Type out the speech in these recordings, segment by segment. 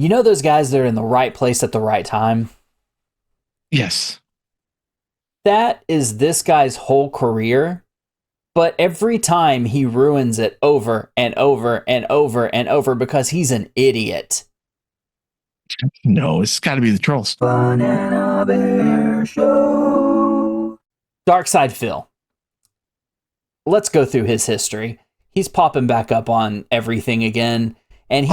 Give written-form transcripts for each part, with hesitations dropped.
You know those guys that are in the right place at the right time? Yes. That is this guy's whole career, but every time he ruins it over and over and over and over because he's an idiot. No, it's got to be the trolls. Banana Bear Show. DarkSydePhil. Let's go through his history. He's popping back up on everything again, and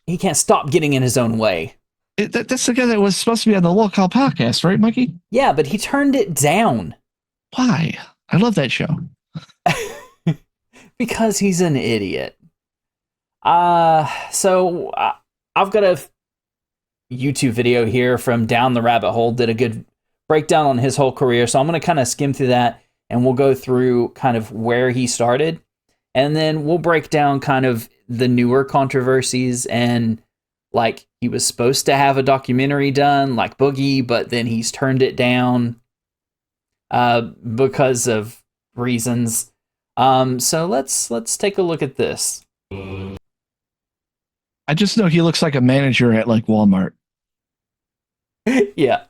he can't stop getting in his own way. That's the guy that was supposed to be on the local podcast, right, Mikey? Yeah, but he turned it down. Why? I love that show. Because he's an idiot. So I've got a YouTube video here from Down the Rabbit Hole, did a good breakdown on his whole career. So I'm going to kind of skim through that, and we'll go through kind of where he started. And then we'll break down kind of the newer controversies, and like he was supposed to have a documentary done like Boogie, but then he's turned it down because of reasons. So let's take a look at this. I just know he looks like a manager at like Walmart. Yeah.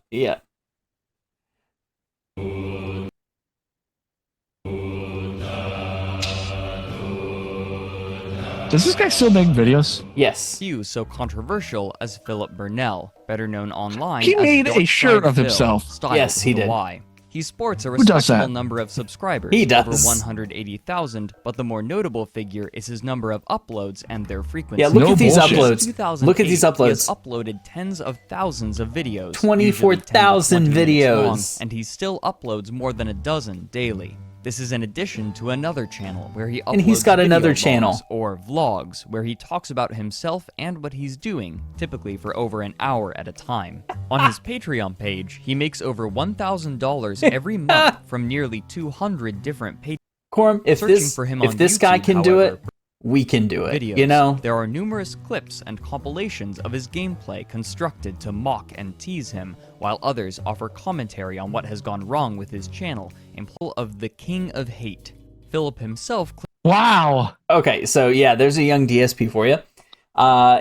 Does this guy still make videos? Yes. Few so controversial as Philip Burnell, better known online He as made a shirt of DarkSydePhil, himself. styled Yes, he with a did. Y. He sports a Who does respectable that? number of subscribers, He does. over 180,000, but the more notable figure is his number of uploads and their frequency. Yeah, look No at these bullshit. uploads. 2008, Look at these He has uploads. uploaded tens of thousands of videos, 24,000 usually 10 to 20 minutes long, videos. and he still uploads more than a dozen daily. This is in addition to another channel where he uploads And he's got another video channel. logs or vlogs where he talks about himself and what he's doing, typically for over an hour at a time. On his Patreon page, he makes over $1,000 every month from nearly 200 different patrons. Corum, if Searching this for him if on this guy YouTube, can do however, it, we can do it. videos. You know? There are numerous clips and compilations of his gameplay constructed to mock and tease him, while others offer commentary on what has gone wrong with his channel, in play of the King of Hate. Philip himself Wow. Okay, so yeah, there's a young DSP for you.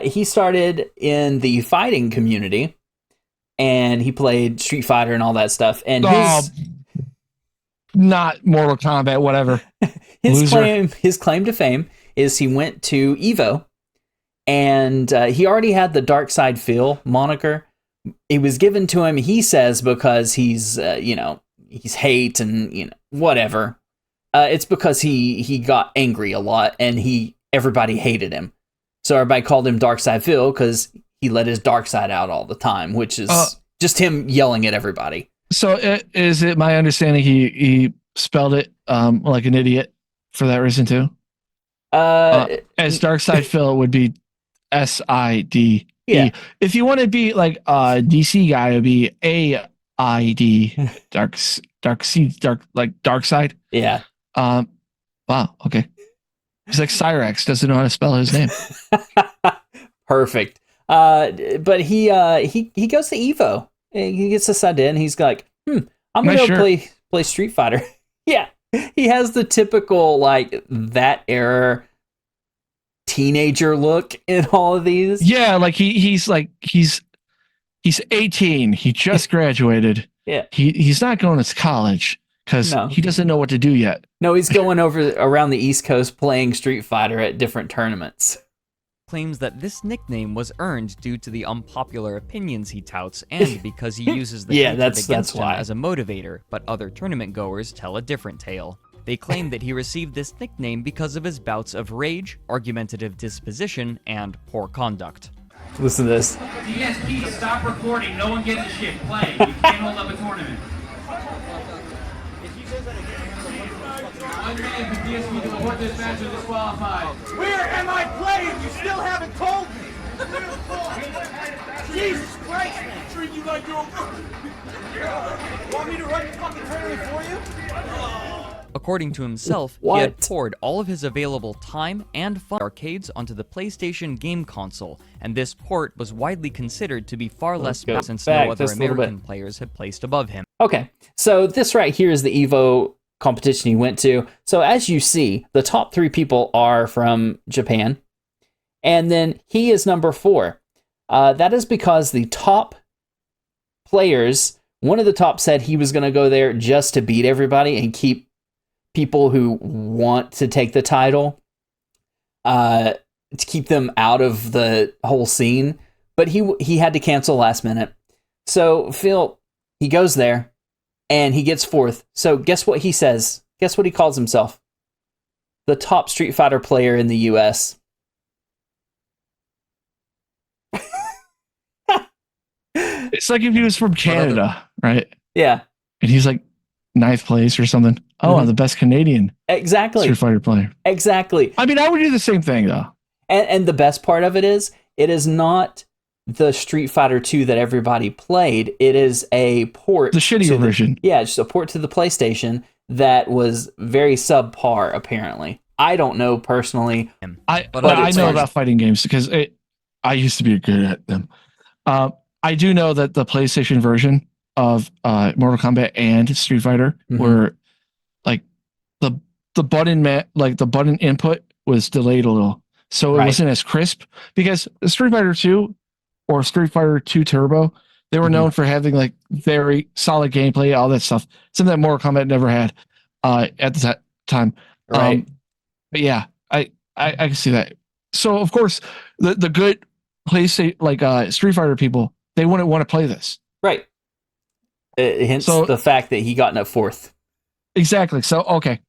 He started in the fighting community, and he played Street Fighter and all that stuff. And Not Mortal Kombat, whatever. his Loser. claim to fame is he went to Evo, and he already had the DarkSydePhil moniker. It was given to him, he says, because he's he's hate and whatever. It's because he got angry a lot, and everybody hated him. So everybody called him DarkSydePhil because he let his dark side out all the time, which is just him yelling at everybody. So is it my understanding he spelled it like an idiot for that reason too? As DarkSydePhil it would be SID. Yeah. If you want to be like a DC guy, it would be AID. Dark like dark side. Yeah. Wow. Okay. He's like Cyrex, doesn't know how to spell his name. Perfect. But he goes to Evo. He gets decided in. He's like, I'm gonna Nice go shirt. play Street Fighter. Yeah. He has the typical like that era teenager look in all of these. Yeah, like he's 18. He just graduated. Yeah. He's not going to college because No. he doesn't know what to do yet. No, he's going over around the East Coast playing Street Fighter at different tournaments. claims that this nickname was earned due to the unpopular opinions he touts and because he uses the Yeah, hatred that's against him why. as a motivator, but other tournament goers tell a different tale. They claim that he received this nickname because of his bouts of rage, argumentative disposition, and poor conduct. Listen to this. DSP, stop recording. No one gives a shit. Play. You can't hold up a tournament. One man for DSP to report this match is disqualified. Where am I playing? You still haven't told me. Jesus Christ, man. Treat you like you're Want me to run the fucking tournament for you? According to himself, he had poured all of his available time and fun arcades onto the PlayStation game console, and this port was widely considered to be far less bad since no other American players had placed above him. Okay, so this right here is the Evo competition he went to. So as you see, the top 3 people are from Japan, and then he is number 4. That is because the top players, one of the top said he was going to go there just to beat everybody and keep people who want to take the title, to keep them out of the whole scene. But he had to cancel last minute. So Phil, he goes there and he gets fourth. So guess what he says? Guess what he calls himself? The top Street Fighter player in the US. It's like if he was from Canada, right? Yeah. And he's like ninth place or something. Oh, I'm the best Canadian Street Fighter player. Exactly. I mean, I would do the same thing, though. And the best part of it is not the Street Fighter 2 that everybody played. It is a port. The shittier version. Yeah, just a port to the PlayStation that was very subpar, apparently. I don't know personally. I know about fighting games because I used to be good at them. I do know that the PlayStation version of Mortal Kombat and Street Fighter were like the button input was delayed a little, so it wasn't as crisp. Because Street Fighter 2 or Street Fighter 2 Turbo, they were known for having like very solid gameplay, all that stuff. Something that Mortal Kombat never had at the time. Right. But yeah, I can see that. So of course, the good PlayStation like Street Fighter people, they wouldn't want to play this. Right. Hence the fact that he got in fourth. Exactly. So, okay.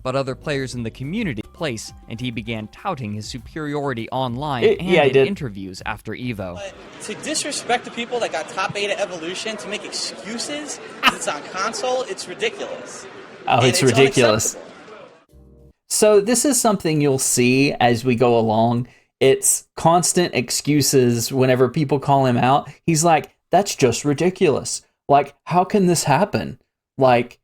But other players in the community place, and he began touting his superiority online and in interviews after EVO. But to disrespect the people that got top 8 at Evolution, to make excuses because it's on console, it's ridiculous. Oh, And it's ridiculous. So this is something you'll see as we go along. It's constant excuses whenever people call him out. He's like, that's just ridiculous. Like, how can this happen? Like,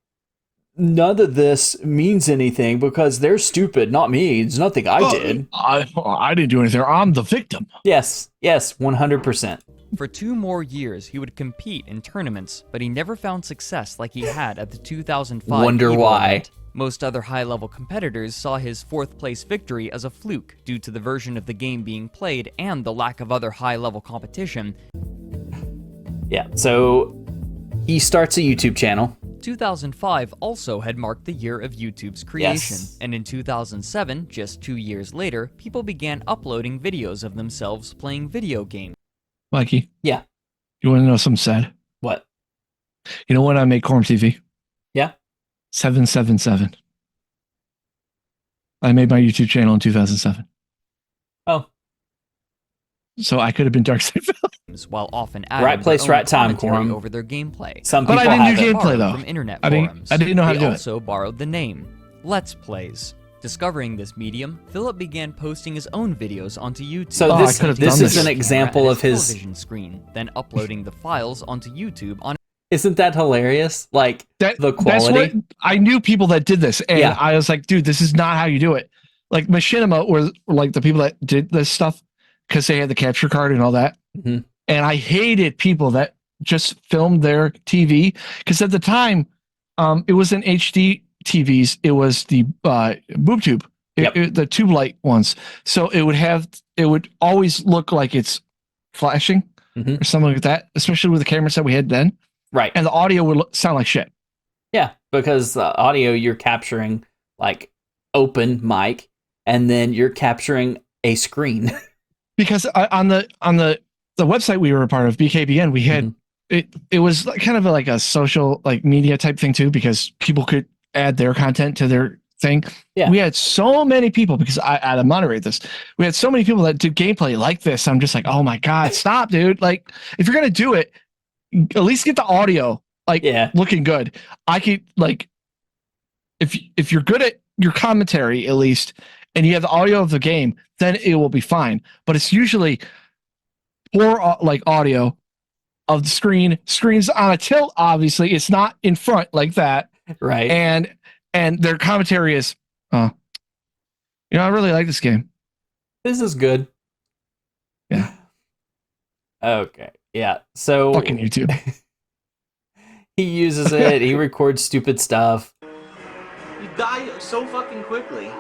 none of this means anything because they're stupid, not me. It's nothing I did. I didn't do anything. I'm the victim. Yes, 100%. For 2 more years, he would compete in tournaments, but he never found success like he had at the 2005 Wonder EVO why. event. Most other high-level competitors saw his 4th-place victory as a fluke due to the version of the game being played and the lack of other high-level competition. Yeah, so he starts a YouTube channel. 2005 also had marked the year of YouTube's creation, and in 2007, just 2 years later, people began uploading videos of themselves playing video games. Mikey? Yeah. You want to know something sad? What? You know when I made Corm TV? Yeah. 777. I made my YouTube channel in 2007. Oh. So I could have been DarkSydePhil. While often adding right place, their own right time, commentary Quorum. over their gameplay. Some but people I didn't do have it. gameplay though. From internet I forums. didn't know how to do They it. also borrowed the name Let's Plays. Discovering this medium, Philip began posting his own videos onto YouTube. So this is an example of his television screen, then uploading the files onto YouTube on. Isn't that hilarious? Like the quality. That's what I knew people that did this, and I was like, dude, this is not how you do it. Like Machinima were like the people that did this stuff because they had the capture card and all that. Mm-hmm. And I hated people that just filmed their TV because at the time, it wasn't HD TVs. It was the boob tube, the tube light ones. So it would always look like it's flashing or something like that, especially with the cameras that we had then. Right. And the audio would sound like shit. Yeah, because the audio you're capturing like open mic, and then you're capturing a screen. Because on the website we were a part of, BKBN, we had it was kind of like a social like media type thing too, because people could add their content to their thing. Yeah. We had so many people, because I had to moderate this. We had so many people that did gameplay like this. I'm just like, oh my God, stop, dude. Like, if you're gonna do it, at least get the audio looking good. I could like, if you're good at your commentary at least, and you have the audio of the game, then it will be fine. But it's usually poor like audio of the screen's on a tilt. Obviously, it's not in front like that, right? And their commentary is, I really like this game. This is good. Yeah. Okay. Yeah. So fucking YouTube. He uses it. He records stupid stuff. You die so fucking quickly.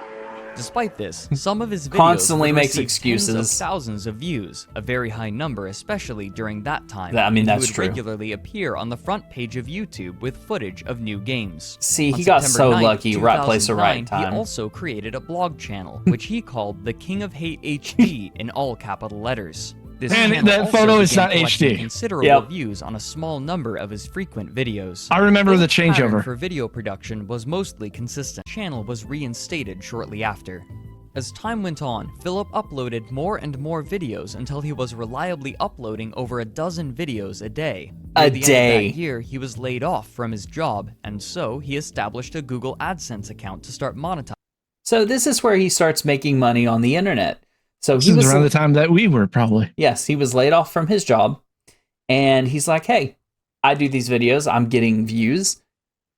Despite this, some of his videos Constantly would makes receive excuses. tens of thousands of views, a very high number, especially during that time. I mean, And that's he would true. regularly appear on the front page of YouTube with footage of new games. See, On he got September so 9th, lucky, right place or right 2009, time. He also created a blog channel, which he called The King of Hate HD in all capital letters. This And channel that also photo is began not collecting HD. considerable Yep. views on a small number of his frequent videos. I remember the Philip's pattern changeover. for video production was mostly consistent. The channel was reinstated shortly after. As time went on, Philip uploaded more and more videos until he was reliably uploading over a dozen videos a day. Near the end of that year, he was laid off from his job, and so he established a Google AdSense account to start monetizing. So this is where he starts making money on the internet. So This he is was around the time that we were probably. Yes, he was laid off from his job, and he's like, "Hey, I do these videos. I'm getting views."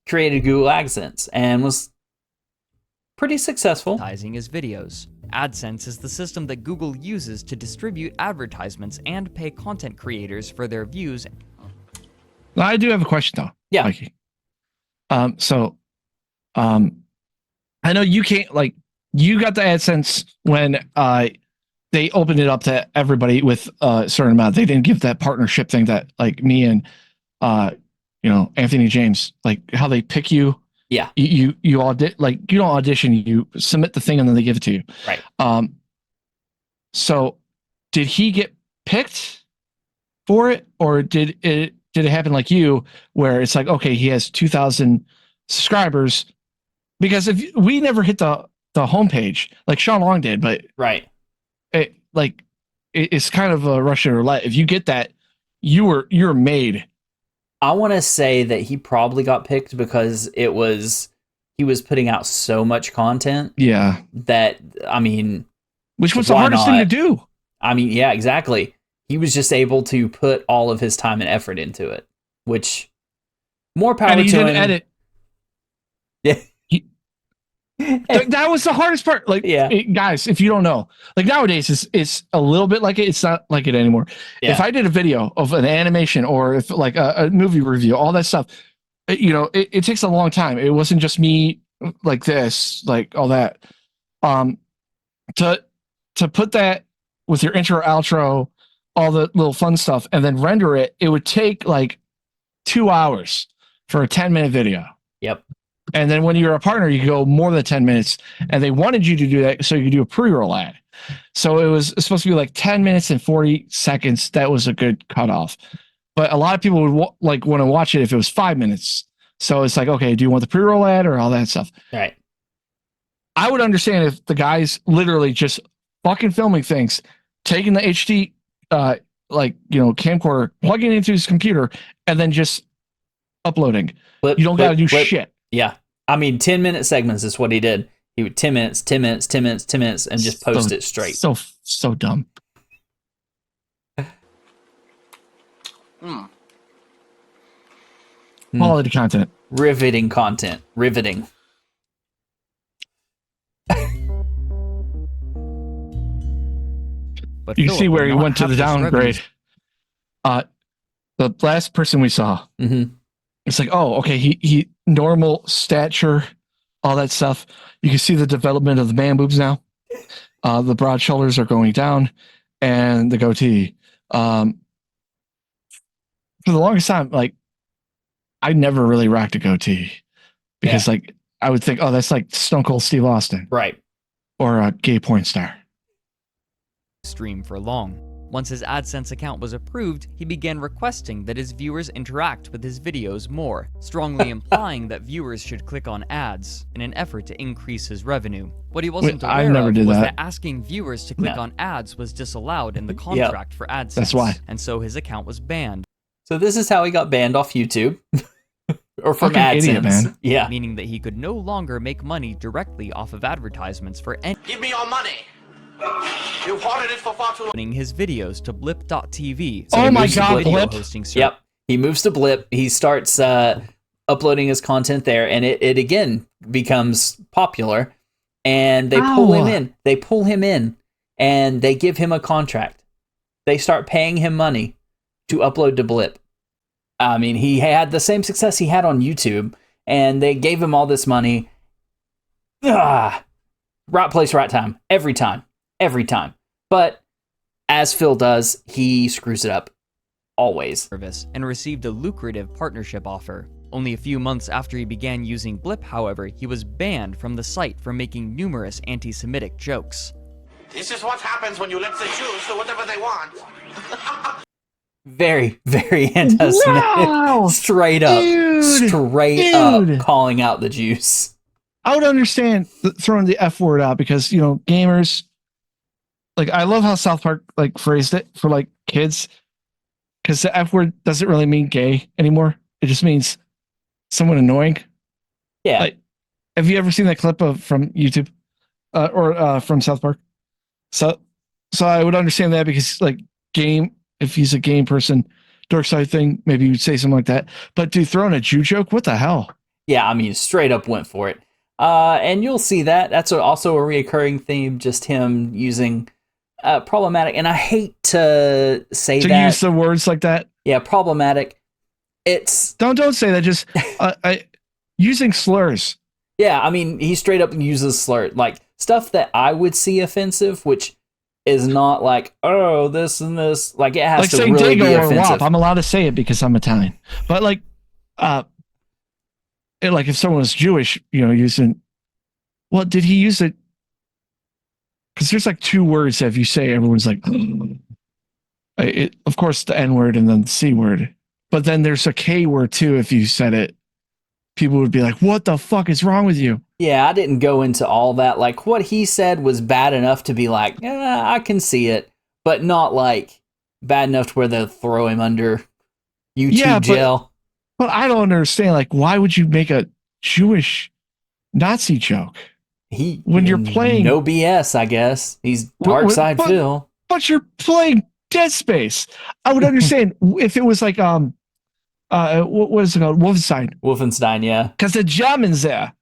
Created Google AdSense and was pretty successful. His videos. AdSense is the system that Google uses to distribute advertisements and pay content creators for their views. Well, I do have a question though. Yeah. Mikey. I know you can't you got the AdSense when they opened it up to everybody with a certain amount. They didn't give that partnership thing that like me and Anthony James, like how they pick you. Yeah. You you don't audition, you submit the thing and then they give it to you. Right. So did he get picked for it, or did it happen like you where it's like, okay, he has 2,000 subscribers? Because if we never hit the homepage like Sean Long did, but Right. It's kind of a Russian roulette. If you get that, you're made. I want to say that he probably got picked because he was putting out so much content. Yeah. That, I mean, which was the hardest thing to do. I mean, yeah, exactly. He was just able to put all of his time and effort into it, which more power and he to didn't him. Edit. Yeah. That was the hardest part. Guys, if you don't know, nowadays it's a little bit like it. It's not like it anymore. Yeah. If I did a video of an animation or if like a movie review, all that stuff, it takes a long time. It wasn't just me like this, like all that. To put that with your intro, outro, all the little fun stuff, and then render it, it would take like 2 hours for a 10-minute video. Yep. And then when you're a partner, you go more than 10 minutes, and they wanted you to do that so you could do a pre-roll ad. So it was supposed to be like 10 minutes and 40 seconds. That was a good cutoff. But a lot of people would want to watch it if it was 5 minutes. So it's like, okay, do you want the pre-roll ad or all that stuff? Right. I would understand if the guy's literally just fucking filming things, taking the HD, camcorder, plugging it into his computer, and then just uploading. You don't got to do shit. Yeah. I mean, 10-minute segments is what he did. He would 10 minutes, 10 minutes, 10 minutes, 10 minutes, and just post it straight. So dumb. Quality content. Riveting content. Riveting. But You can Philip see where would he not went to have the this downgrade. revenue. The last person we saw, Mm-hmm. it's like, oh, okay, he normal stature, all that stuff. You can see the development of the man boobs now. The broad shoulders are going down, and the goatee. For the longest time, like I never really rocked a goatee because, like, I would think, oh, that's like Stone Cold Steve Austin, Right? Or a gay porn star. Stream for long. Once his AdSense account was approved, he began requesting that his viewers interact with his videos more, strongly implying that viewers should click on ads in an effort to increase his revenue. What he wasn't aware of was that asking viewers to click on ads was disallowed in the contract for AdSense. That's why. And so his account was banned. So this is how he got banned off YouTube. Or from Fucking AdSense. idiot, man. Yeah. Meaning that he could no longer make money directly off of advertisements for any. Give me your money. You've hoarded it for far too long. His videos to blip.tv. Oh my God, video Blip. hosting service. Yep. He moves to Blip. He starts uploading his content there, and it again becomes popular. And they pull him in. They pull him in, and they give him a contract. They start paying him money to upload to Blip. I mean, he had the same success he had on YouTube, and they gave him all this money. Right place, right time. Every time. Every time. But as Phil does, he screws it up. Always. Service and received a lucrative partnership offer. Only a few months after he began using Blip, however, he was banned from the site for making numerous anti-Semitic jokes. This is what happens when you let the Jews do whatever they want. Very, very anti-Semitic. No! Straight up. Dude! Straight up calling out the Jews. I would understand throwing the F word out because, you know, gamers, like, I love how South Park, like, phrased it for, like, kids. Because the F word doesn't really mean gay anymore. It just means someone annoying. Yeah. Like, have you ever seen that clip from YouTube or from South Park? So I would understand that because, like, if he's a game person, dark side thing, maybe you'd say something like that. But dude, throwing a Jew joke, what the hell? Yeah, I mean, straight up went for it. And you'll see that. That's also a reoccurring theme, just him using problematic. And I hate to say that. To use the words like that? Yeah, problematic. It's... Don't say that. Just using slurs. Yeah, I mean, he straight up uses slur. Like, stuff that I would see offensive, which is not like, oh, this and this. Like, it has to really be offensive. I'm allowed to say it because I'm Italian. But, like, like if someone was Jewish, you know, using... Well, did he use it? Because there's, like, 2 words that if you say, everyone's like... of course, the N word and then the C word. But then there's a K word, too, if you said it. People would be like, what the fuck is wrong with you? Yeah, I didn't go into all that. Like, what he said was bad enough to be like, yeah, I can see it. But not, like, bad enough to where they'll throw him under YouTube jail. But I don't understand. Like, why would you make a Jewish Nazi joke? When you're playing... No BS, I guess. He's DarkSydePhil. But you're playing Dead Space. I would understand if it was like... what is it called? Wolfenstein, yeah. Because the Germans there.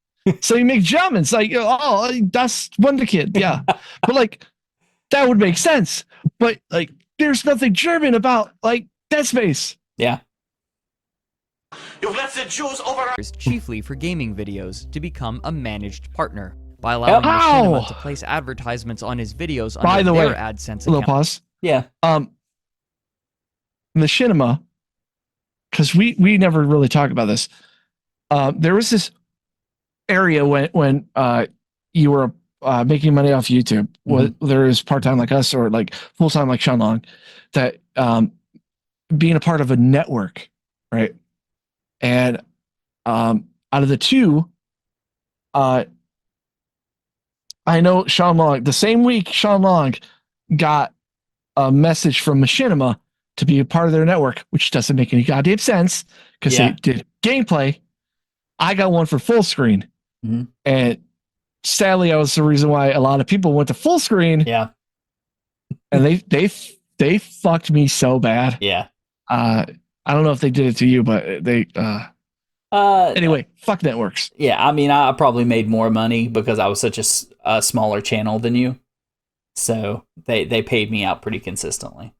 So you make Germans. Like, oh, that's Wonderkid. Yeah. But, like, that would make sense. But, like, there's nothing German about, like, Dead Space. Yeah. You've let the Jews over... Chiefly for gaming videos to become a managed partner by allowing Machinima to place advertisements on his videos under their AdSense account. A little pause. Yeah. Machinima, because we never really talk about this. There was this area when you were making money off YouTube, whether it was part-time like us or like full-time like Sean Long, that being a part of a network, right? And out of the 2, I know Sean Long, the same week Sean Long got a message from Machinima to be a part of their network, which doesn't make any goddamn sense because they did gameplay. I got one for full screen. And sadly, I was the reason why a lot of people went to full screen. Yeah. And they fucked me so bad. Yeah. I don't know if they did it to you, but they anyway, fuck networks. Yeah, I mean, I probably made more money because I was such a smaller channel than you. So they paid me out pretty consistently.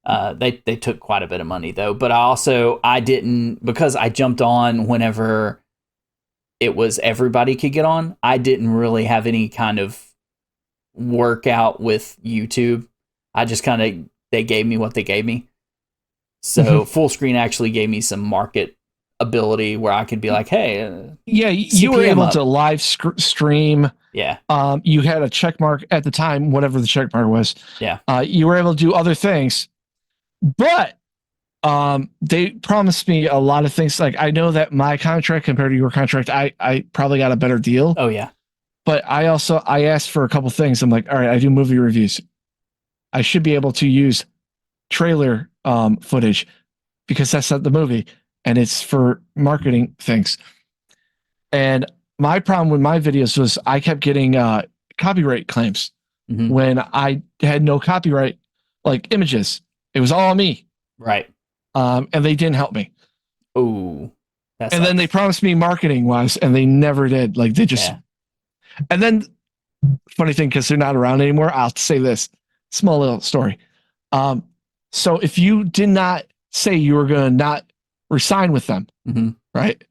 They took quite a bit of money though, but I didn't, because I jumped on whenever it was everybody could get on. I didn't really have any kind of workout with YouTube. I just they gave me what they gave me. So full screen actually gave me some market ability where I could be like, hey, you were able to live stream. Yeah. You had a check mark at the time, whatever the check mark was. Yeah. You were able to do other things, but they promised me a lot of things. Like, I know that my contract compared to your contract, I probably got a better deal. Oh yeah. But I asked for a couple things. I'm like, all right, I do movie reviews. I should be able to use trailer footage because that's not the movie and it's for marketing things. And my problem with my videos was I kept getting copyright claims when I had no copyright, like images. It was all on me. Right. And they didn't help me. Oh. And then they promised me marketing wise and they never did. Like they just, and then funny thing, because they're not around anymore, I'll say this small little story. So if you did not say you were going to not resign with them, right?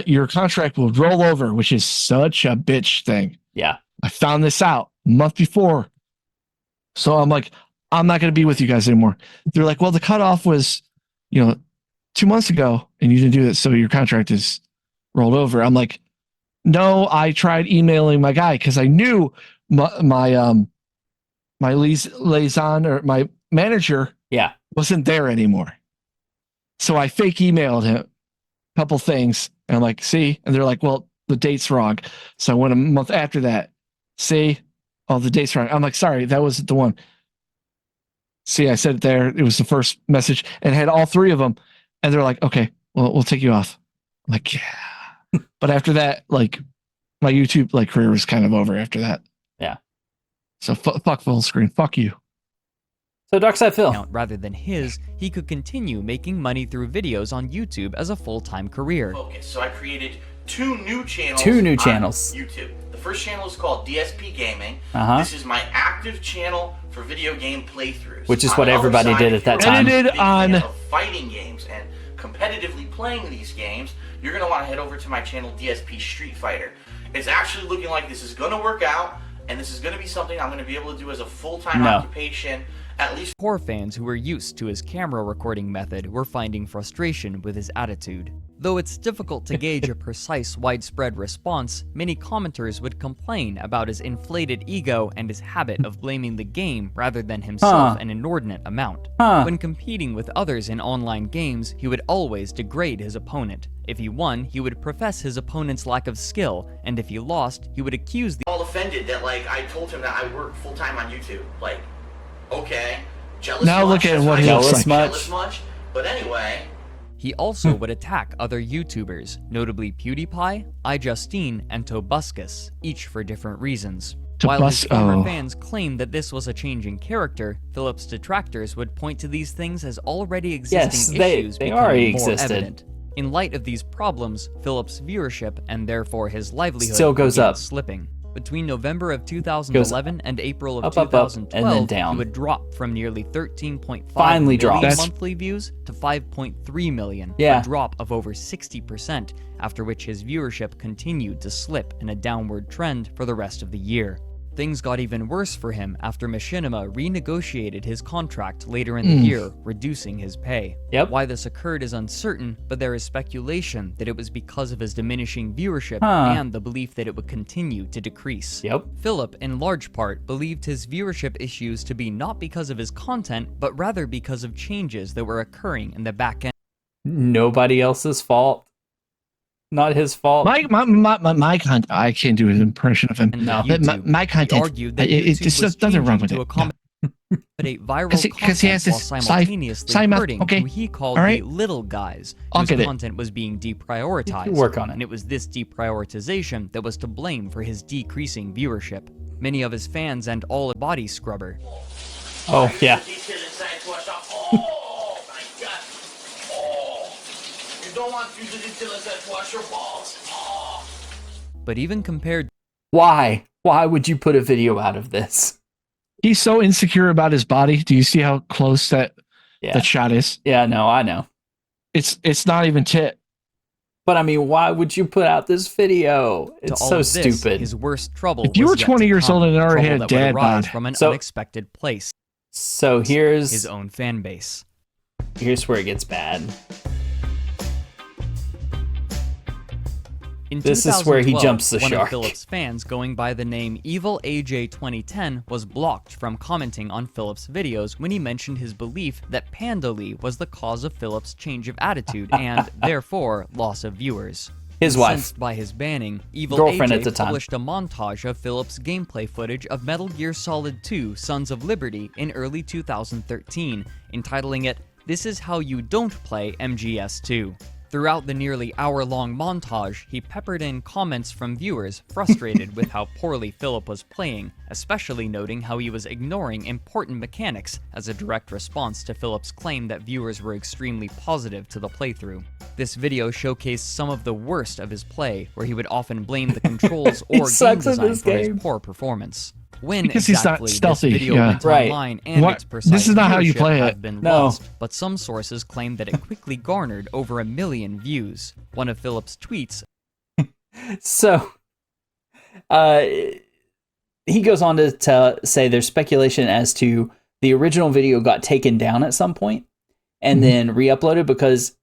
Your contract will roll over, which is such a bitch thing. Yeah. I found this out a month before. So I'm like, I'm not going to be with you guys anymore. They're like, well, the cutoff was, 2 months ago and you didn't do it. So your contract is rolled over. I'm like, no, I tried emailing my guy because I knew my liaison or my manager wasn't there anymore. So I fake emailed him a couple things. And I'm like, see? And they're like, well, the date's wrong. So I went a month after that. See? Oh, the date's wrong. I'm like, sorry, that wasn't the one. See, I said it there. It was the first message and had all three of them. And they're like, okay, well, we'll take you off. I'm like, yeah. But after that, like, my YouTube career was kind of over after that. Yeah. So fuck full screen. Fuck you. So DarkSydePhil. Rather than his, he could continue making money through videos on YouTube as a full-time career. Focus. So I created two new channels. On YouTube. The first channel is called DSP Gaming. This is my active channel for video game playthroughs. Which is what everybody did at that time. Edited on fighting games and competitively playing these games, you're going to want to head over to my channel DSP Street Fighter. It's actually looking like this is going to work out, and this is going to be something I'm going to be able to do as a full-time occupation. At least core fans who were used to his camera recording method were finding frustration with his attitude. Though it's difficult to gauge a precise widespread response, many commenters would complain about his inflated ego and his habit of blaming the game rather than himself an inordinate amount. When competing with others in online games, he would always degrade his opponent. If he won, he would profess his opponent's lack of skill, and if he lost, he would accuse the all offended that I told him that I work full-time on YouTube. Okay, jealous now much? Look at what he looks like. Jealous much? But anyway. He also would attack other YouTubers, notably PewDiePie, iJustine, and Tobuscus, each for different reasons. While his former fans claimed that this was a change in character, Philip's detractors would point to these things as already existing issues becoming more evident. In light of these problems, Philip's viewership, and therefore his livelihood, still goes up, slipping. Between November of 2011 and April of 2012, and then down. he would drop from nearly 13.5 million monthly views to 5.3 million, a drop of over 60%, after which his viewership continued to slip in a downward trend for the rest of the year. Things got even worse for him after Machinima renegotiated his contract later in the year, reducing his pay. Why this occurred is uncertain, but there is speculation that it was because of his diminishing viewership and the belief that it would continue to decrease. Philip, in large part, believed his viewership issues to be not because of his content, but rather because of changes that were occurring in the back end. Nobody else's fault. Not his fault. My content. I can't do an impression of him. No, my content. Argued that it just doesn't run with it. Accommodate viral content he has this while simultaneously hurting who he called the little guys whose content was being deprioritized. Work on it. And it was this deprioritization that was to blame for his decreasing viewership. Many of his fans and all body scrubber. Oh yeah. Don't want you to detail that wash your balls. But even compared, why would you put a video out of this? He's so insecure about his body. Do you see how close that shot is? Yeah, no, I know. It's not even tit. But I mean, why would you put out this video? It's so stupid. His worst trouble. If you were 20 years old and already had a dad bod from an unexpected place. So here's his own fan base. Here's where it gets bad. In this is where he jumps the one shark. Of Philip's fans, going by the name Evil AJ 2010, was blocked from commenting on Philip's videos when he mentioned his belief that Panda Lee was the cause of Philip's change of attitude and, therefore, loss of viewers. His wife. Incensed by his banning, Evil girlfriend AJ at the time. published a montage of Philip's gameplay footage of Metal Gear Solid 2: Sons of Liberty in early 2013, entitling it, "This is how you don't play MGS2." Throughout the nearly hour-long montage, he peppered in comments from viewers frustrated with how poorly Philip was playing, especially noting how he was ignoring important mechanics as a direct response to Philip's claim that viewers were extremely positive to the playthrough. This video showcased some of the worst of his play, where he would often blame the controls or game design for his poor performance. When because exactly he's not stealthy, this video went online and its precise this is not how you play it. Been lost, but some sources claim that it quickly garnered over 1 million views. One of Philip's tweets. So, he goes on to say there's speculation as to the original video got taken down at some point and then re-uploaded because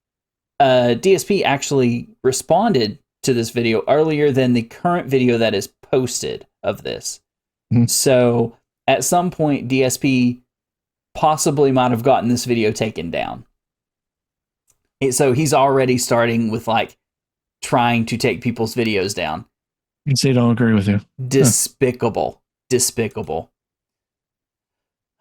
DSP actually responded to this video earlier than the current video that is posted of this. So at some point, DSP possibly might have gotten this video taken down. So he's already starting with like trying to take people's videos down. You say don't agree with you. Despicable. Despicable.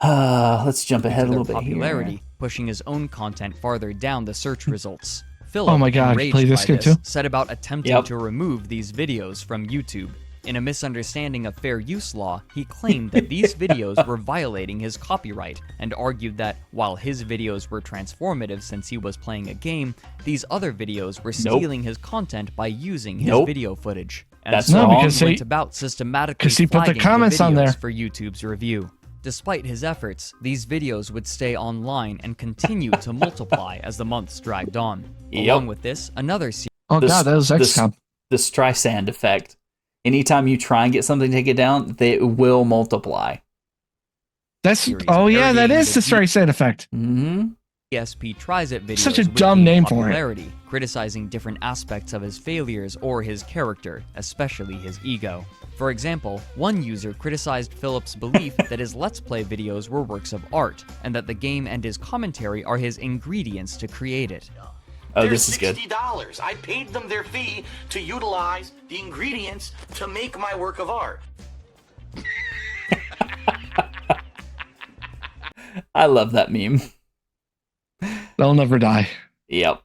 Let's jump ahead a little bit popularity, here. Pushing his own content farther down the search results. Philip, oh my god, play this game too? set about attempting to remove these videos from YouTube. In a misunderstanding of fair use law, he claimed that these videos were violating his copyright and argued that while his videos were transformative since he was playing a game, these other videos were stealing his content by using his video footage. And That's so wrong. he went about systematically he put the flagging comments on there for YouTube's review. Despite his efforts, these videos would stay online and continue to multiply as the months dragged on. Along with this, another series. Oh god, that was XCOM. The Streisand effect. Anytime you try and get something to take it down, they will multiply. That's yeah, that is the Streisand effect. DSP tries it videos Such a dumb name for it. Criticizing different aspects of his failures or his character, especially his ego. For example, one user criticized Philip's belief that his Let's Play videos were works of art, and that the game and his commentary are his ingredients to create it. Oh, this is good. $60. I paid them their fee to utilize the ingredients to make my work of art. I love that meme. They'll never die. Yep.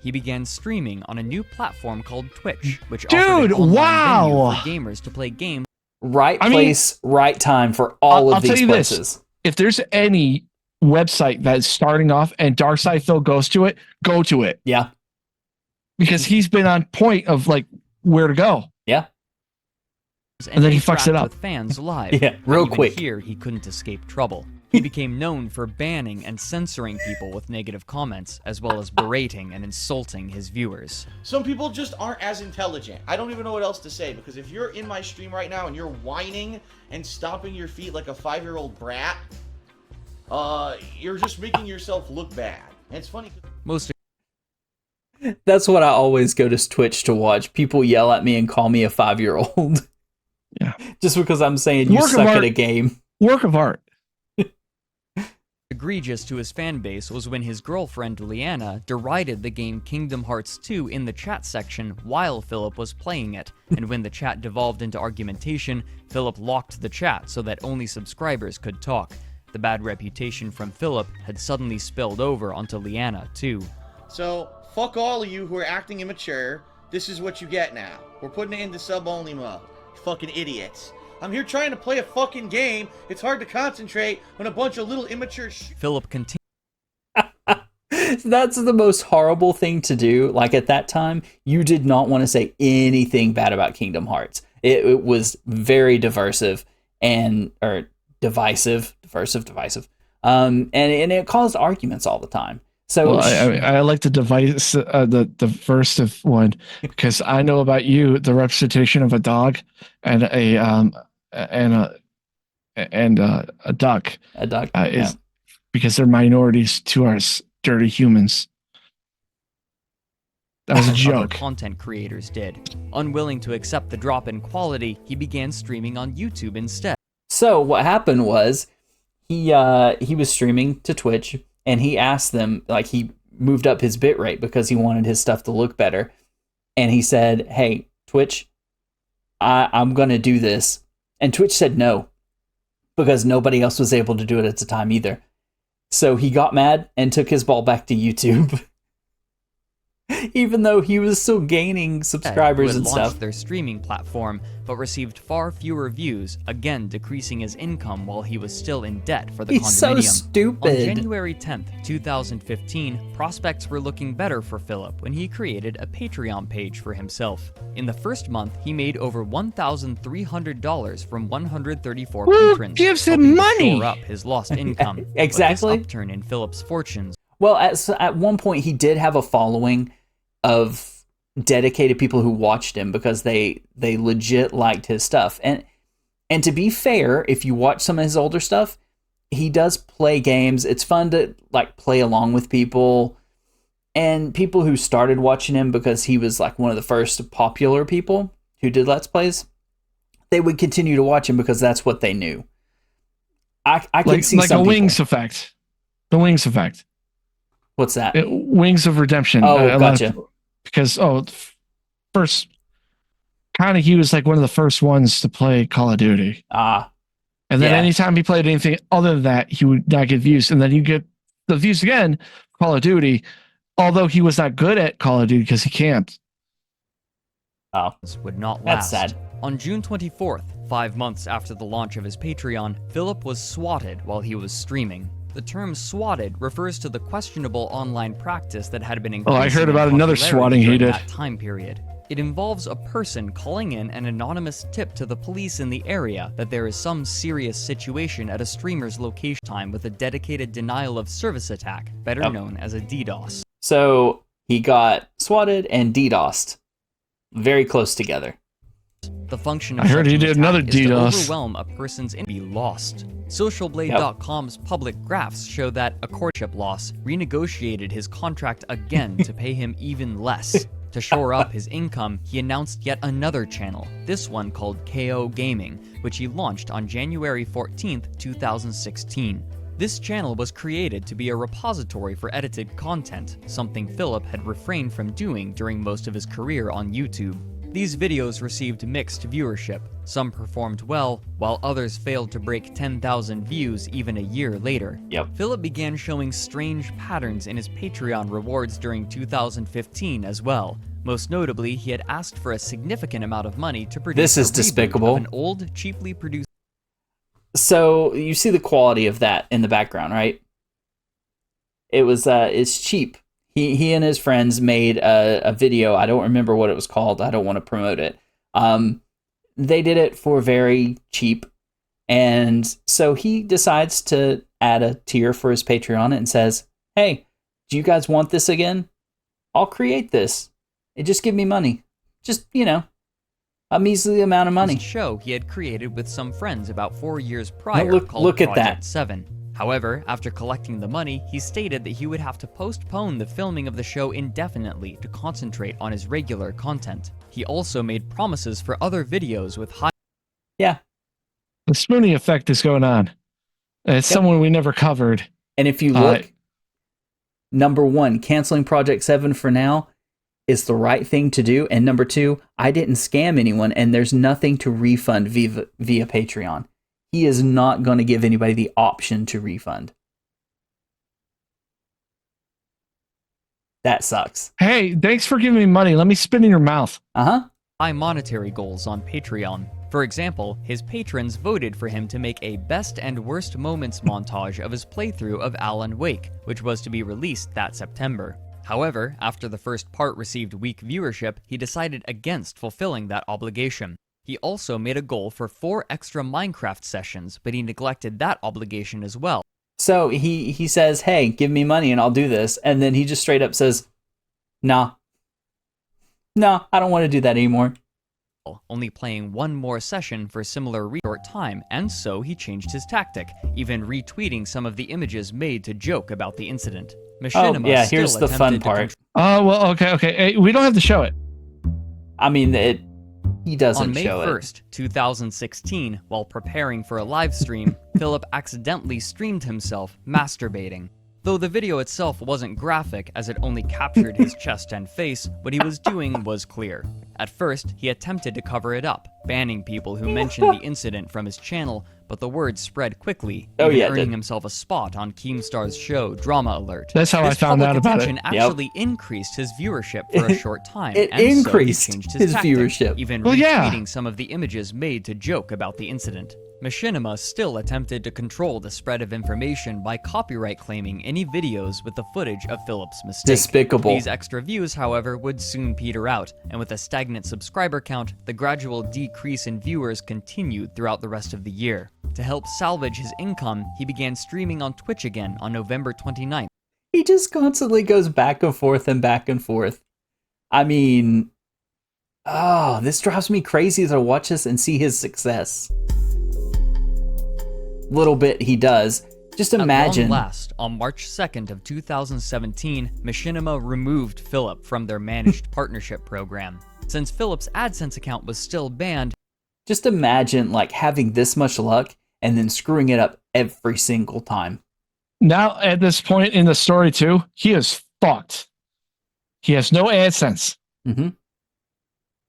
He began streaming on a new platform called Twitch, which Dude, offered an online wow! venue for gamers to play games. Right place, right time for all of these tell you places. This, if there's any website that's starting off and DarkSydePhil goes to it, go to it. Yeah. Because he's been on point of like where to go. Yeah. And then he fucks it up. With fans live. Yeah, real Even quick. Here, he couldn't escape trouble. He became known for banning and censoring people with negative comments, as well as berating and insulting his viewers. Some people just aren't as intelligent. I don't even know what else to say, because if you're in my stream right now and you're whining and stomping your feet like a 5-year-old brat, you're just making yourself look bad. And it's funny. That's what I always go to Twitch to watch. People yell at me and call me a 5-year-old. Yeah. Just because I'm saying you suck at a game. Work of art. Egregious to his fan base was when his girlfriend Leanna derided the game Kingdom Hearts 2 in the chat section while Philip was playing it, and when the chat devolved into argumentation, Philip locked the chat so that only subscribers could talk. The bad reputation from Philip had suddenly spilled over onto Leanna too. So, fuck all of you who are acting immature. This is what you get now. We're putting it into sub-only mode. Fucking idiots. I'm here trying to play a fucking game. It's hard to concentrate when a bunch of little immature Philip continued. That's the most horrible thing to do. Like at that time, you did not want to say anything bad about Kingdom Hearts. It was very divisive. And it caused arguments all the time. So I like the device, the diversive one, because I know about you, the representation of a dog and a duck. A duck is because they're minorities to us dirty humans. That was a joke. Other content creators did. Unwilling to accept the drop in quality, he began streaming on YouTube instead. So what happened was he was streaming to Twitch. And he asked them, like, he moved up his bitrate because he wanted his stuff to look better. And he said, hey, Twitch, I'm going to do this. And Twitch said no, because nobody else was able to do it at the time either. So he got mad and took his ball back to YouTube. Even though he was still gaining subscribers and stuff. Their streaming platform, but received far fewer views, again decreasing his income while he was still in debt for the condominium. So stupid. On January 10th, 2015, prospects were looking better for Philip when he created a Patreon page for himself. In the first month, he made over $1,300 from 134 patrons. Who gives him money? Shore up his lost income. Exactly. But this upturn in Philip's fortunes. Well, at one point, he did have a following of dedicated people who watched him because they legit liked his stuff. And And to be fair, if you watch some of his older stuff, he does play games. It's fun to like play along with people. And people who started watching him because he was like one of the first popular people who did Let's Plays, they would continue to watch him because that's what they knew. I can see like some a people. Wings effect. The Wings effect. What's that? Wings of Redemption. Oh, gotcha. Because first, kind of he was like one of the first ones to play Call of Duty. And then anytime he played anything other than that, he would not get views. And then you get the views again, Call of Duty, although he was not good at Call of Duty because he camped. Oh, would not last. That's sad. On June 24th, 5 months after the launch of his Patreon, Philip was swatted while he was streaming. The term swatted refers to the questionable online practice that had been increasing I heard about another swatting he did. That time period. It involves a person calling in an anonymous tip to the police in the area that there is some serious situation at a streamer's location time with a dedicated denial of service attack, better known as a DDoS. So he got swatted and DDoSed. Very close together. The function of I heard he such an did another attack is to DDoS. overwhelm a person's and be lost. Socialblade.com's public graphs show that a courtship loss renegotiated his contract again to pay him even less. To shore up his income, he announced yet another channel, this one called KO Gaming, which he launched on January 14th, 2016. This channel was created to be a repository for edited content, something Philip had refrained from doing during most of his career on YouTube. These videos received mixed viewership. Some performed well, while others failed to break 10,000 views even a year later. Philip began showing strange patterns in his Patreon rewards during 2015 as well. Most notably, he had asked for a significant amount of money to produce This is despicable. of an old, cheaply produced. So you see the quality of that in the background, right? It's cheap. He and his friends made a video. I don't remember what it was called. I don't want to promote it. They did it for very cheap. And so he decides to add a tier for his Patreon and says, hey, do you guys want this again? I'll create this. And just give me money. Just, a measly amount of money. Show he had created with some friends about 4 years prior called look at Project that. 7. However, after collecting the money, he stated that he would have to postpone the filming of the show indefinitely to concentrate on his regular content. He also made promises for other videos with high... Yeah. The Spoonie effect is going on. It's someone we never covered. And if you look, number one, canceling Project 7 for now is the right thing to do. And number two, I didn't scam anyone, and there's nothing to refund via Patreon. He is not going to give anybody the option to refund. That sucks. Hey, thanks for giving me money. Let me spit in your mouth. High monetary goals on Patreon. For example, his patrons voted for him to make a best and worst moments montage of his playthrough of Alan Wake, which was to be released that September. However, after the first part received weak viewership, he decided against fulfilling that obligation. He also made a goal for 4 extra Minecraft sessions, but he neglected that obligation as well. So he says, hey, give me money and I'll do this. And then he just straight up says, nah, I don't want to do that anymore. Only playing 1 more session for a similar short time, and so he changed his tactic, even retweeting some of the images made to joke about the incident. Machinima here's the fun part. Oh, well, okay. Hey, we don't have to show it. I mean, he doesn't show it. On May 1st, 2016, while preparing for a live stream, Philip accidentally streamed himself masturbating. Though the video itself wasn't graphic as it only captured his chest and face, what he was doing was clear. At first, he attempted to cover it up, banning people who mentioned the incident from his channel, but the word spread quickly, earning himself a spot on Keemstar's show Drama Alert. That's how I found out about it. Actually increased his viewership for a short time. It and increased so he changed his tactic, viewership. Even retweeting some of the images made to joke about the incident. Machinima still attempted to control the spread of information by copyright claiming any videos with the footage of Philip's mistake. Despicable. These extra views, however, would soon peter out, and with a stagnant subscriber count, the gradual decrease in viewers continued throughout the rest of the year. To help salvage his income, he began streaming on Twitch again on November 29th. He just constantly goes back and forth and back and forth. I mean, this drives me crazy to watch this and see his success. little bit he does. Just imagine. At long last, on March 2nd of 2017, Machinima removed Philip from their managed partnership program. Since Philip's AdSense account was still banned, just imagine like having this much luck and then screwing it up every single time. Now, at this point in the story too, he is fucked. He has no AdSense. Mm-hmm.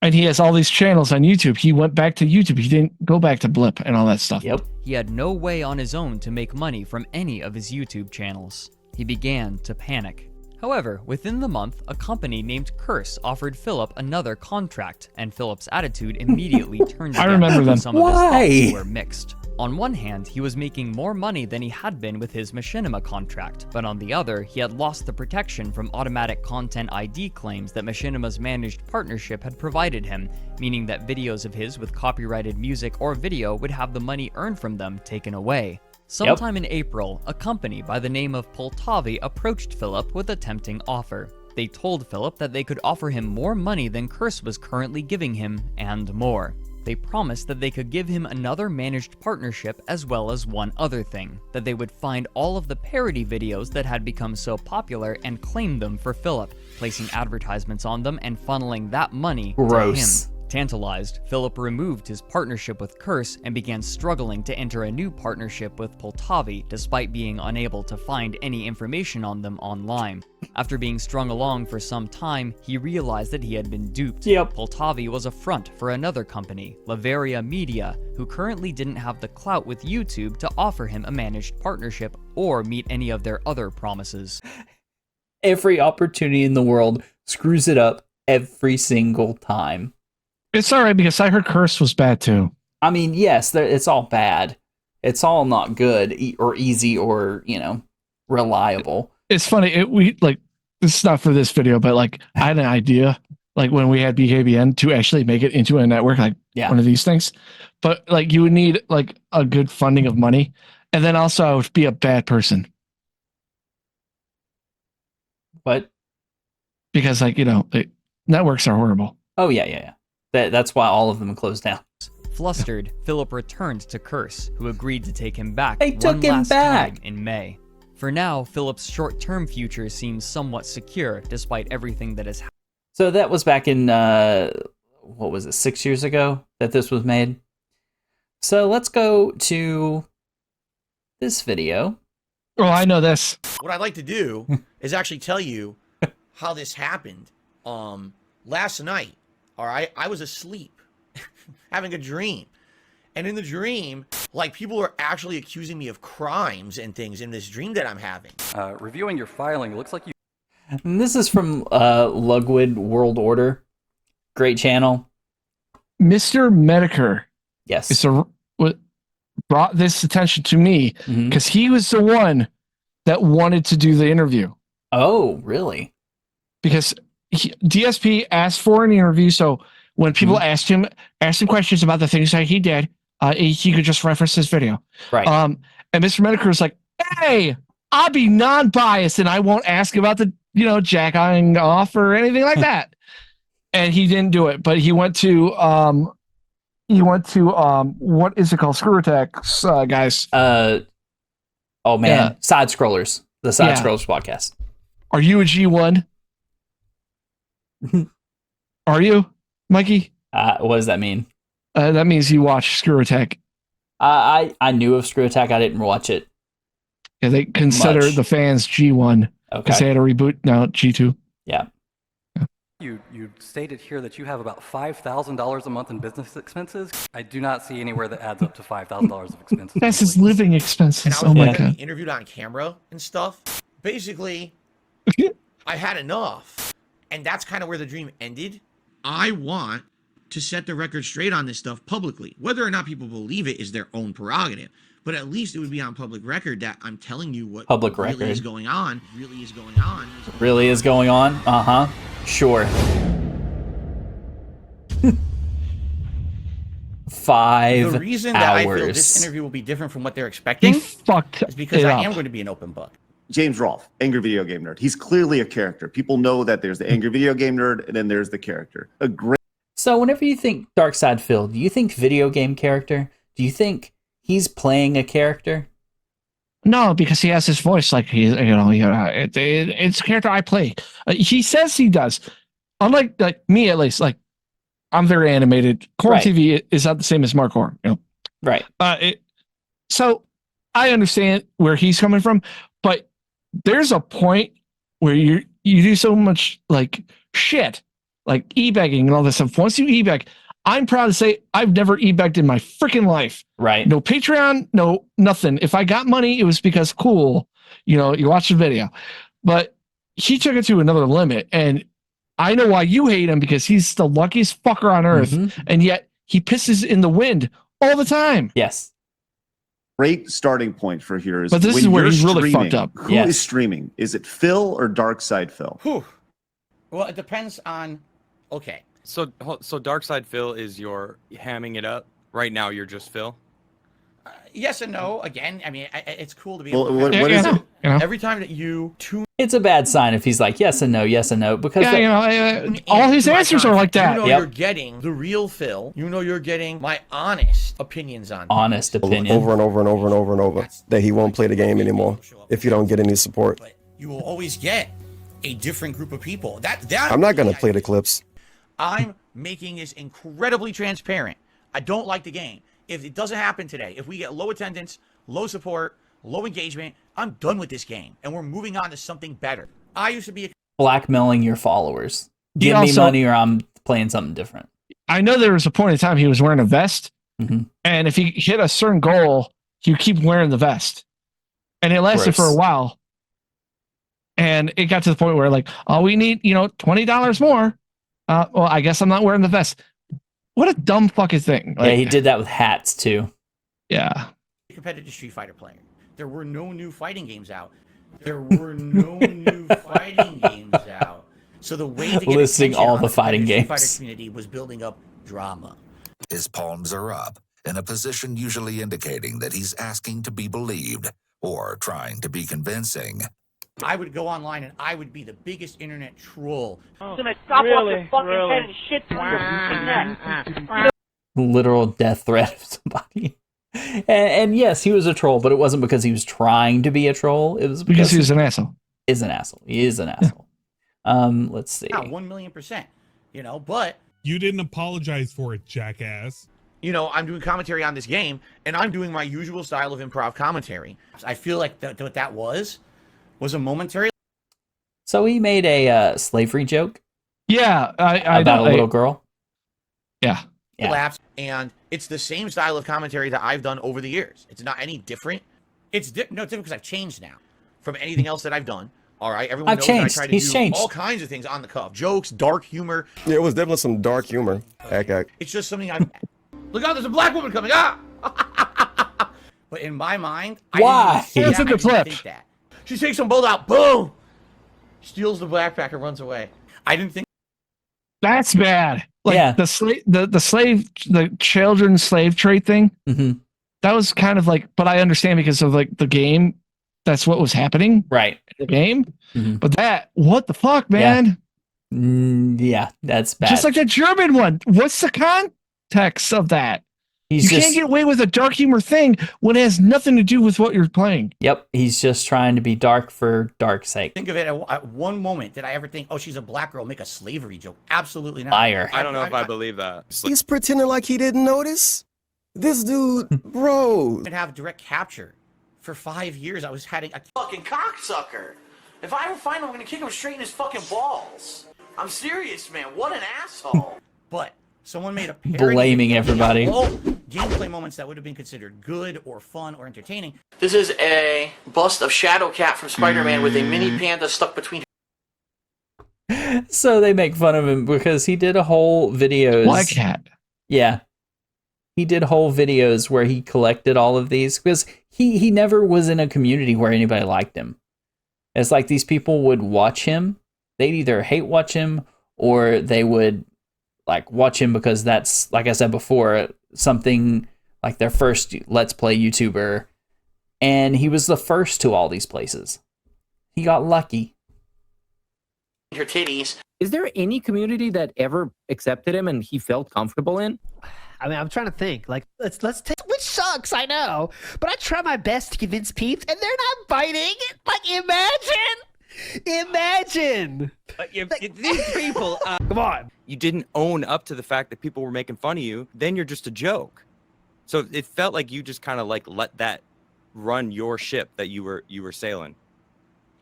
And he has all these channels on YouTube. He went back to YouTube. He didn't go back to Blip and all that stuff. Yep. He had no way on his own to make money from any of his YouTube channels. He began to panic. However, within the month, a company named Curse offered Philip another contract, and Philip's attitude immediately turned I remember them. Some of his thoughts were mixed. On one hand, he was making more money than he had been with his Machinima contract, but on the other, he had lost the protection from automatic content ID claims that Machinima's managed partnership had provided him, meaning that videos of his with copyrighted music or video would have the money earned from them taken away. Sometime in April, a company by the name of Poltavi approached Philip with a tempting offer. They told Philip that they could offer him more money than Curse was currently giving him, and more. They promised that they could give him another managed partnership as well as one other thing, that they would find all of the parody videos that had become so popular and claim them for Philip, placing advertisements on them and funneling that money to him. Tantalized, Philip removed his partnership with Curse and began struggling to enter a new partnership with Poltavi despite being unable to find any information on them online. After being strung along for some time, he realized that he had been duped. Poltavi was a front for another company, Laveria Media, who currently didn't have the clout with YouTube to offer him a managed partnership or meet any of their other promises. Every opportunity in the world screws it up every single time. It's all right because I heard Curse was bad too. I mean, yes, it's all bad. It's all not good or easy or, reliable. It's funny. We this is not for this video, but I had an idea when we had BKBN to actually make it into a network, one of these things. But you would need a good funding of money, and then also I would be a bad What? Because networks are horrible. Oh yeah. That's why all of them closed down. Flustered, Philip returned to Curse, who agreed to take him back time in May. For now, Philip's short-term future seems somewhat secure, despite everything that has happened. So that was back in, 6 years ago that this was made? So let's go to this video. Oh, I know this. What I'd like to do is actually tell you how this happened. Last night, all right, I was asleep, having a dream. And in the dream, people were actually accusing me of crimes and things in this dream that I'm having. Reviewing your filing, it looks like you... And this is from Lugwood World Order. Great channel. Mr. Medicare. Yes. Brought this attention to me because he was the one that wanted to do the interview. Oh, really? Because DSP asked for an interview, so when people asked him questions about the things that he did, he could just reference this video. Right. And Mr. Medicare was like, "Hey, I'll be non-biased and I won't ask about the jacking off or anything like that." And he didn't do it, but he went to what is it called? Screw Attacks, guys. Oh man, Yeah. Side Scrollers, the Side Scrollers podcast. Are you a G1? Are you, Mikey? What does that mean? That means you watch Screw Attack. I knew of Screw Attack. I didn't watch it. Yeah, they consider the fans G1 because they had a reboot. Now G2. Yeah. You stated here that you have about $5,000 a month in business expenses. I do not see anywhere that adds up to $5,000 of expenses. That's his living expenses. And I was my God. interviewed on camera and stuff. Basically, I had enough. And that's kind of where the dream ended. I want to set the record straight on this stuff publicly. Whether or not people believe it is their own prerogative. But at least it would be on public record that I'm telling you what really is going on. Really is going on. Really is going on? Uh-huh. Sure. 5 hours. The reason that I feel this interview will be different from what they're expecting is because I am going to be an open book. James Rolfe, Angry Video Game Nerd. He's clearly a character. People know that there's the Angry Video Game Nerd, and then there's the character. So whenever you think DarkSydePhil, do you think video game character? Do you think he's playing a character? No, because he has his voice like it's a character I play. He says he does. Unlike like me, at least, like I'm very animated. Core Right. TV is not the same as Mark Core, Right. So I understand where he's coming from, but there's a point where you do so much like shit, like e-begging and all this stuff. Once you e-beg, I'm proud to say I've never e-begged in my freaking life. Right. No Patreon, no nothing. If I got money, it was because cool, you watch the video. But he took it to another limit, and I know why you hate him, because he's the luckiest fucker on earth, and yet he pisses in the wind all the time. Yes. Great starting point for here is, but this when is where you're he's really streaming, fucked up. Who is streaming? Is it Phil or DarkSydePhil? Whew. Well, it depends on. Okay. So DarkSydePhil is your hamming it up. Right now, you're just Phil. Yes and no. Again, I mean, it's cool to be. Well, able to what is it? Every time that you tune. It's a bad sign if he's like yes and no, because all his answers are like that. You're getting the real Phil. You're getting my honest opinions on honest opinion over and over and over and over and over. That he won't play the game anymore if you don't get any support. But you will always get a different group of people. I'm not gonna play the clips. I'm making this incredibly transparent. I don't like the game. If it doesn't happen today, if we get low attendance, low support, low engagement, I'm done with this game, and we're moving on to something better. I used to be blackmailing your followers. Give me money or I'm playing something different. I know there was a point in time he was wearing a vest, and if he hit a certain goal, he'd keep wearing the vest. And it lasted for a while. And it got to the point where like, oh, we need, $20 more. Well, I guess I'm not wearing the vest. What a dumb fucking thing. Like, yeah, he did that with hats too. Yeah. Competitive Street Fighter player. There were no new fighting games out. So the way to get listing all the fighting games. Fighter community was building up drama. His palms are up, in a position usually indicating that he's asking to be believed or trying to be convincing. I would go online and I would be the biggest internet troll. Literal death threat of somebody. And yes, he was a troll, but it wasn't because he was trying to be a troll. It was because he was an asshole. He is an asshole. Let's see. 1,000,000%. But you didn't apologize for it, jackass. I'm doing commentary on this game, and I'm doing my usual style of improv commentary. I feel like what that was a momentary. So he made a slavery joke. Yeah, about a little girl. Yeah. Laughs, and it's the same style of commentary that I've done over the years. It's not any different. It's different because I've changed now from anything else that I've done. All right, everyone knows that I try to do all kinds of things on the cuff, jokes, dark humor. Yeah, it was definitely some dark humor. It's just something I've. Look out! There's a black woman coming! Ah! But in my mind, why? It's in the clip. She takes them both out. Boom! Steals the backpack and runs away. I didn't think. That's bad. Like the children's slave trade thing. That was kind of like, but I understand because of like the game. That's what was happening. Right. The game. But what the fuck, man? Yeah, that's bad. Just like the German one. What's the context of that? You can't get away with a dark humor thing when it has nothing to do with what you're playing. Yep, he's just trying to be dark for dark's sake. Think of it at one moment. Did I ever think, oh, she's a black girl, make a slavery joke? Absolutely not. Liar. I don't know if I believe that. He's pretending like he didn't notice. This dude, bro. I have direct capture. For 5 years, I was having a fucking cocksucker. If I ever find him, I'm gonna kick him straight in his fucking balls. I'm serious, man. What an asshole. But someone made a parody blaming everybody. All gameplay moments that would have been considered good or fun or entertaining. This is a bust of Shadowcat from Spider-Man with a mini panda stuck between. So they make fun of him because he did a whole videos. Black Cat. Yeah. He did whole videos where he collected all of these because he never was in a community where anybody liked him. It's like these people would watch him. They'd either hate watch him or they would like watch him because that's, like I said before, something like their first Let's Play YouTuber. And he was the first to all these places. He got lucky. Her titties. Is there any community that ever accepted him and he felt comfortable in? I mean, I'm trying to think. Like, let's take which sucks, I know. But I try my best to convince peeps, and they're not biting. Like, imagine. These people, Come on. you didn't own up to the fact that people were making fun of you. Then you're just a joke. So it felt like you just kind of like let that run your ship that you were sailing.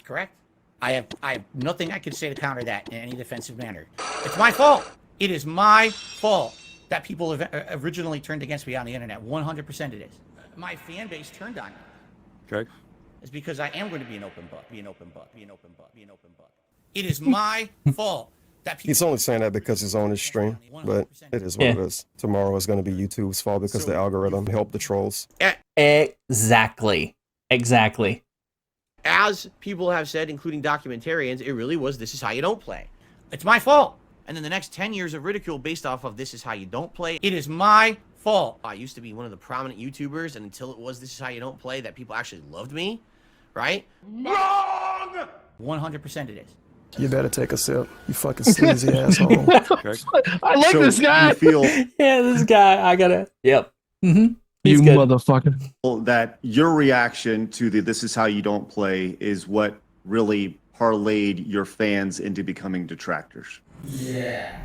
Correct. I have nothing I can say to counter that in any defensive manner. It's my fault. It is my fault that people have originally turned against me on the internet. 100% it is. My fan base turned on me. Okay. It's because I am going to be an open book. It is my fault that people... He's only saying that because he's on his stream, but it is what it is. Tomorrow is going to be YouTube's fault because the algorithm helped the trolls. Exactly. As people have said, including documentarians, it really was This Is How You Don't Play. It's my fault. And then the next 10 years of ridicule based off of This Is How You Don't Play. It is my fault. I used to be one of the prominent YouTubers, and until it was This Is How You Don't Play, that people actually loved me, right? Wrong! 100% it is. You better take a sip, you fucking sleazy asshole. I like this guy. This guy, I gotta... Yep. You motherfucker. That your reaction to the This Is How You Don't Play is what really parlayed your fans into becoming detractors. Yeah.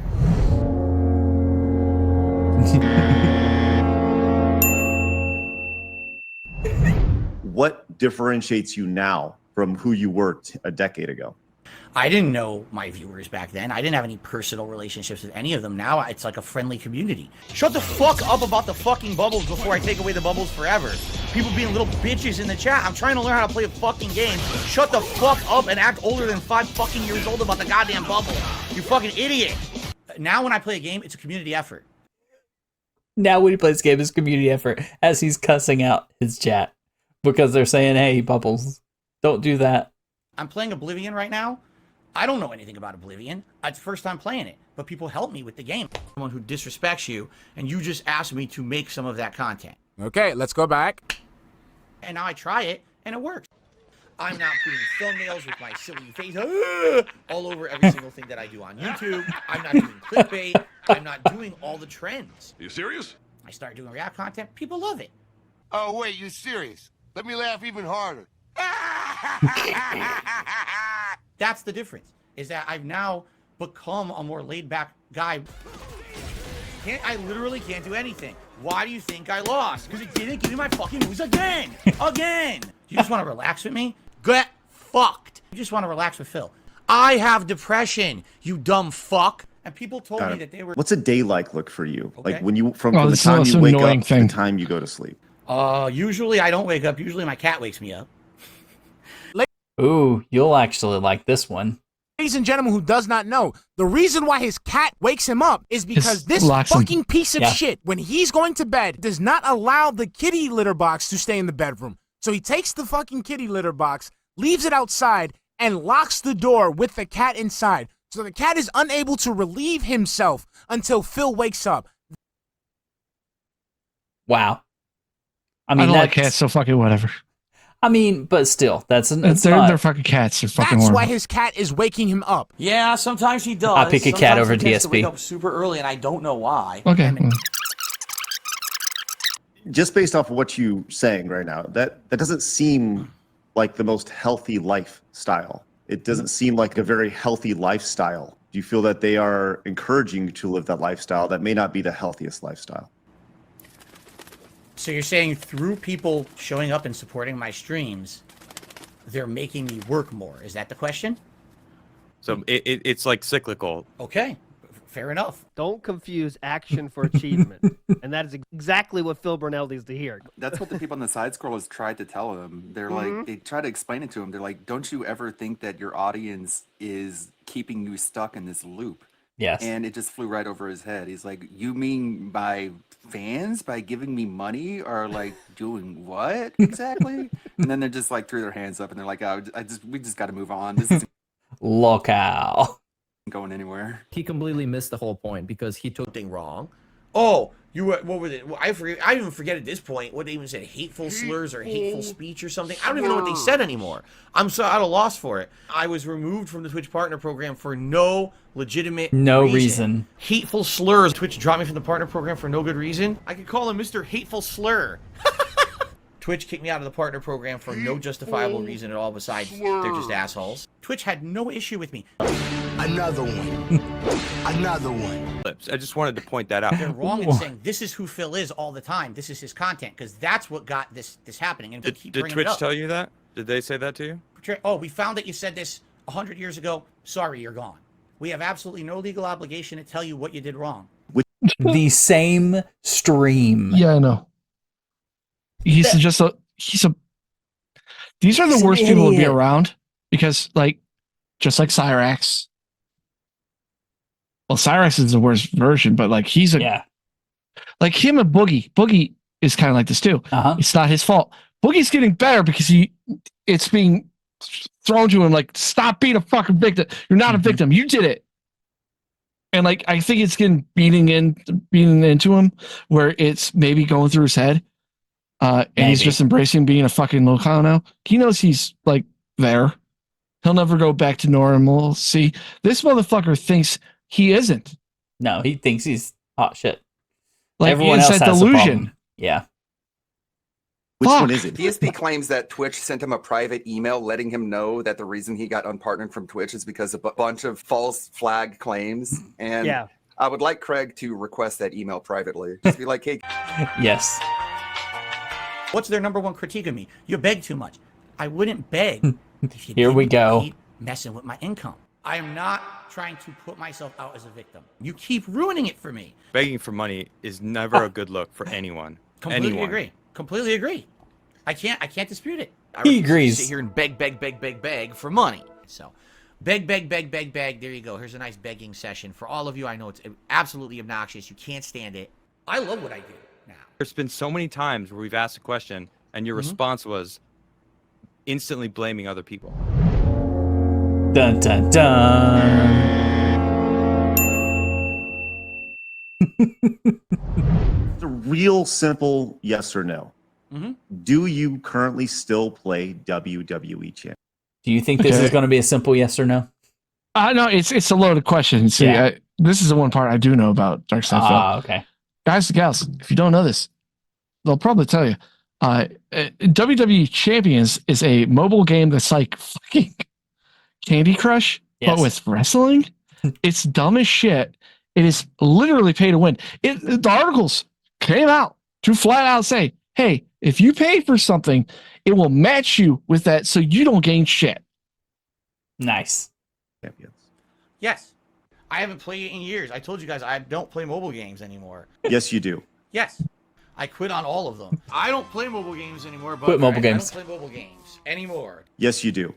What differentiates you now from who you were a decade ago? I didn't know my viewers back then. I didn't have any personal relationships with any of them. Now it's like a friendly community. Shut the fuck up about the fucking bubbles before I take away the bubbles forever. People being little bitches in the chat. I'm trying to learn how to play a fucking game. Shut the fuck up and act older than 5 fucking years old about the goddamn bubble. You fucking idiot. Now when I play a game, it's a community effort. Now when he plays game, it's community effort as he's cussing out his chat because they're saying, hey, Bubbles, don't do that. I'm playing Oblivion right now. I don't know anything about Oblivion. It's the first time playing it, but people help me with the game. Someone who disrespects you, and you just asked me to make some of that content. Okay, let's go back. And now I try it, and it works. I'm not putting thumbnails with my silly face all over every single thing that I do on YouTube. I'm not doing clickbait. I'm not doing all the trends. Are you serious? I start doing React content. People love it. Oh, wait, you serious? Let me laugh even harder. That's the difference, is that I've now become a more laid-back guy. I literally can't do anything. Why do you think I lost? Because it didn't give me my fucking moves again. Again. You just want to relax with me? Get fucked. You just want to relax with Phil. I have depression, you dumb fuck. And people told me that they were... What's a day look for you? Okay. Like when you, from the time you wake up to the time you go to sleep? Usually I don't wake up. Usually my cat wakes me up. Ooh, you'll actually like this one. Ladies and gentlemen who does not know, the reason why his cat wakes him up is because this fucking piece of shit, when he's going to bed, does not allow the kitty litter box to stay in the bedroom. So he takes the fucking kitty litter box, leaves it outside, and locks the door with the cat inside. So the cat is unable to relieve himself until Phil wakes up. Wow. I mean, I don't like cats, so fucking whatever. I mean, but still, they're fucking cats. They're fucking That's horrible. why his cat is waking him up. Yeah, sometimes he does. I pick a cat over he tends to DSP. wake up super early, and I don't know why. Okay. Just based off of what you're saying right now, that doesn't seem like the most healthy lifestyle. It doesn't seem like a very healthy lifestyle. Do you feel that they are encouraging you to live that lifestyle that may not be the healthiest lifestyle? So you're saying through people showing up and supporting my streams, they're making me work more. Is that the question? So it's like cyclical. Okay, fair enough. Don't confuse action for achievement. And that is exactly what Phil Burnell needs to hear. That's what the people on the side scrollers tried to tell him. They're like, they try to explain it to him. They're like, don't you ever think that your audience is keeping you stuck in this loop? Yes. And it just flew right over his head. He's like, you mean my fans by giving me money are like doing what exactly? And then they're just like threw their hands up and they're like, oh, we just got to move on. This isn't locale going anywhere. He completely missed the whole point because he took Something wrong. Oh, what were they? I even forget at this point what they even said. Hateful slurs or hateful speech or something. I don't even know what they said anymore. I'm so at a loss for it. I was removed from the Twitch partner program for no legitimate reason. Hateful slurs. Twitch dropped me from the partner program for no good reason. I could call him Mr. Hateful Slur. Twitch kicked me out of the partner program for no justifiable reason at all besides they're just assholes. Twitch had no issue with me. Another one. Another one. I just wanted to point that out. They're wrong in saying this is who Phil is all the time. This is his content because that's what got this happening. And Did Twitch tell you that? Did they say that to you? Oh, we found that you said this 100 years ago. Sorry, you're gone. We have absolutely no legal obligation to tell you what you did wrong. The same stream. Yeah, I know. These are the worst people to be around because, like, just like Cyrax. Well, Cyrax is the worst version, but like like him and Boogie. Boogie is kind of like this too. It's not his fault. Boogie's getting better because it's being thrown to him like, stop being a fucking victim. You're not a victim. You did it. And like, I think it's getting beating into him where it's maybe going through his head. And he's just embracing being a fucking locale now. He knows he's like there. He'll never go back to normal. See, this motherfucker thinks he isn't. No, he thinks he's hot shit. Like, everyone it's else that has delusion. Yeah. Which one is it? DSP claims that Twitch sent him a private email letting him know that the reason he got unpartnered from Twitch is because of a bunch of false flag claims. And I would like Craig to request that email privately. Just be like, hey. Yes. What's their number one critique of me? You beg too much. I wouldn't beg. If you Here we didn't go. keep messing with my income. I am not trying to put myself out as a victim. You keep ruining it for me. Begging for money is never a good look for anyone. Completely agree. Completely agree. I can't dispute it. He agrees. Sit here and beg for money. So, beg. There you go. Here's a nice begging session for all of you. I know it's absolutely obnoxious. You can't stand it. I love what I do now. There's been so many times where we've asked a question and your response was instantly blaming other people. Dun dun dun. It's a real simple yes or no. Do you currently still play WWE champ? Do you think this is going to be a simple yes or no? No, it's a loaded question. See, this is the one part I do know about DarkSydePhil. Okay. Guys and gals, if you don't know this, they'll probably tell you. WWE Champions is a mobile game that's like fucking Candy Crush, but with wrestling. It's dumb as shit. It is literally pay to win. The articles came out to flat out say, hey, if you pay for something, it will match you with that so you don't gain shit. Nice. Champions. Yes. I haven't played it in years. I told you guys I don't play mobile games anymore. Yes, you do. Yes. I quit on all of them. I don't play mobile games anymore. But Quit mobile games. I don't play mobile games anymore. Yes, you do.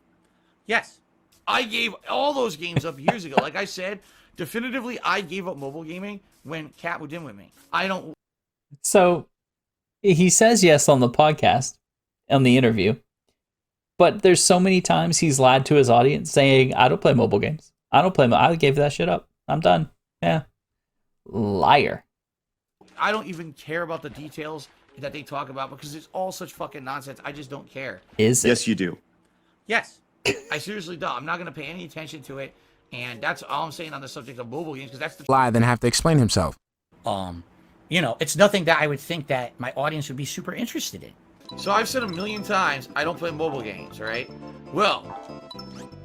Yes. I gave all those games up years ago. Like I said, definitively, I gave up mobile gaming when Kat moved in with me. I don't. So he says yes on the podcast, on the interview, but there's so many times he's lied to his audience saying, I don't play mobile games. I gave that shit up. I'm done. Yeah. Liar. I don't even care about the details that they talk about because it's all such fucking nonsense. I just don't care. Is it? Yes, you do. Yes. I seriously don't. I'm not going to pay any attention to it. And that's all I'm saying on the subject of mobile games because that's the lie, then have to explain himself. You know, it's nothing that I would think that my audience would be super interested in. So I've said a million times, I don't play mobile games, right? Well,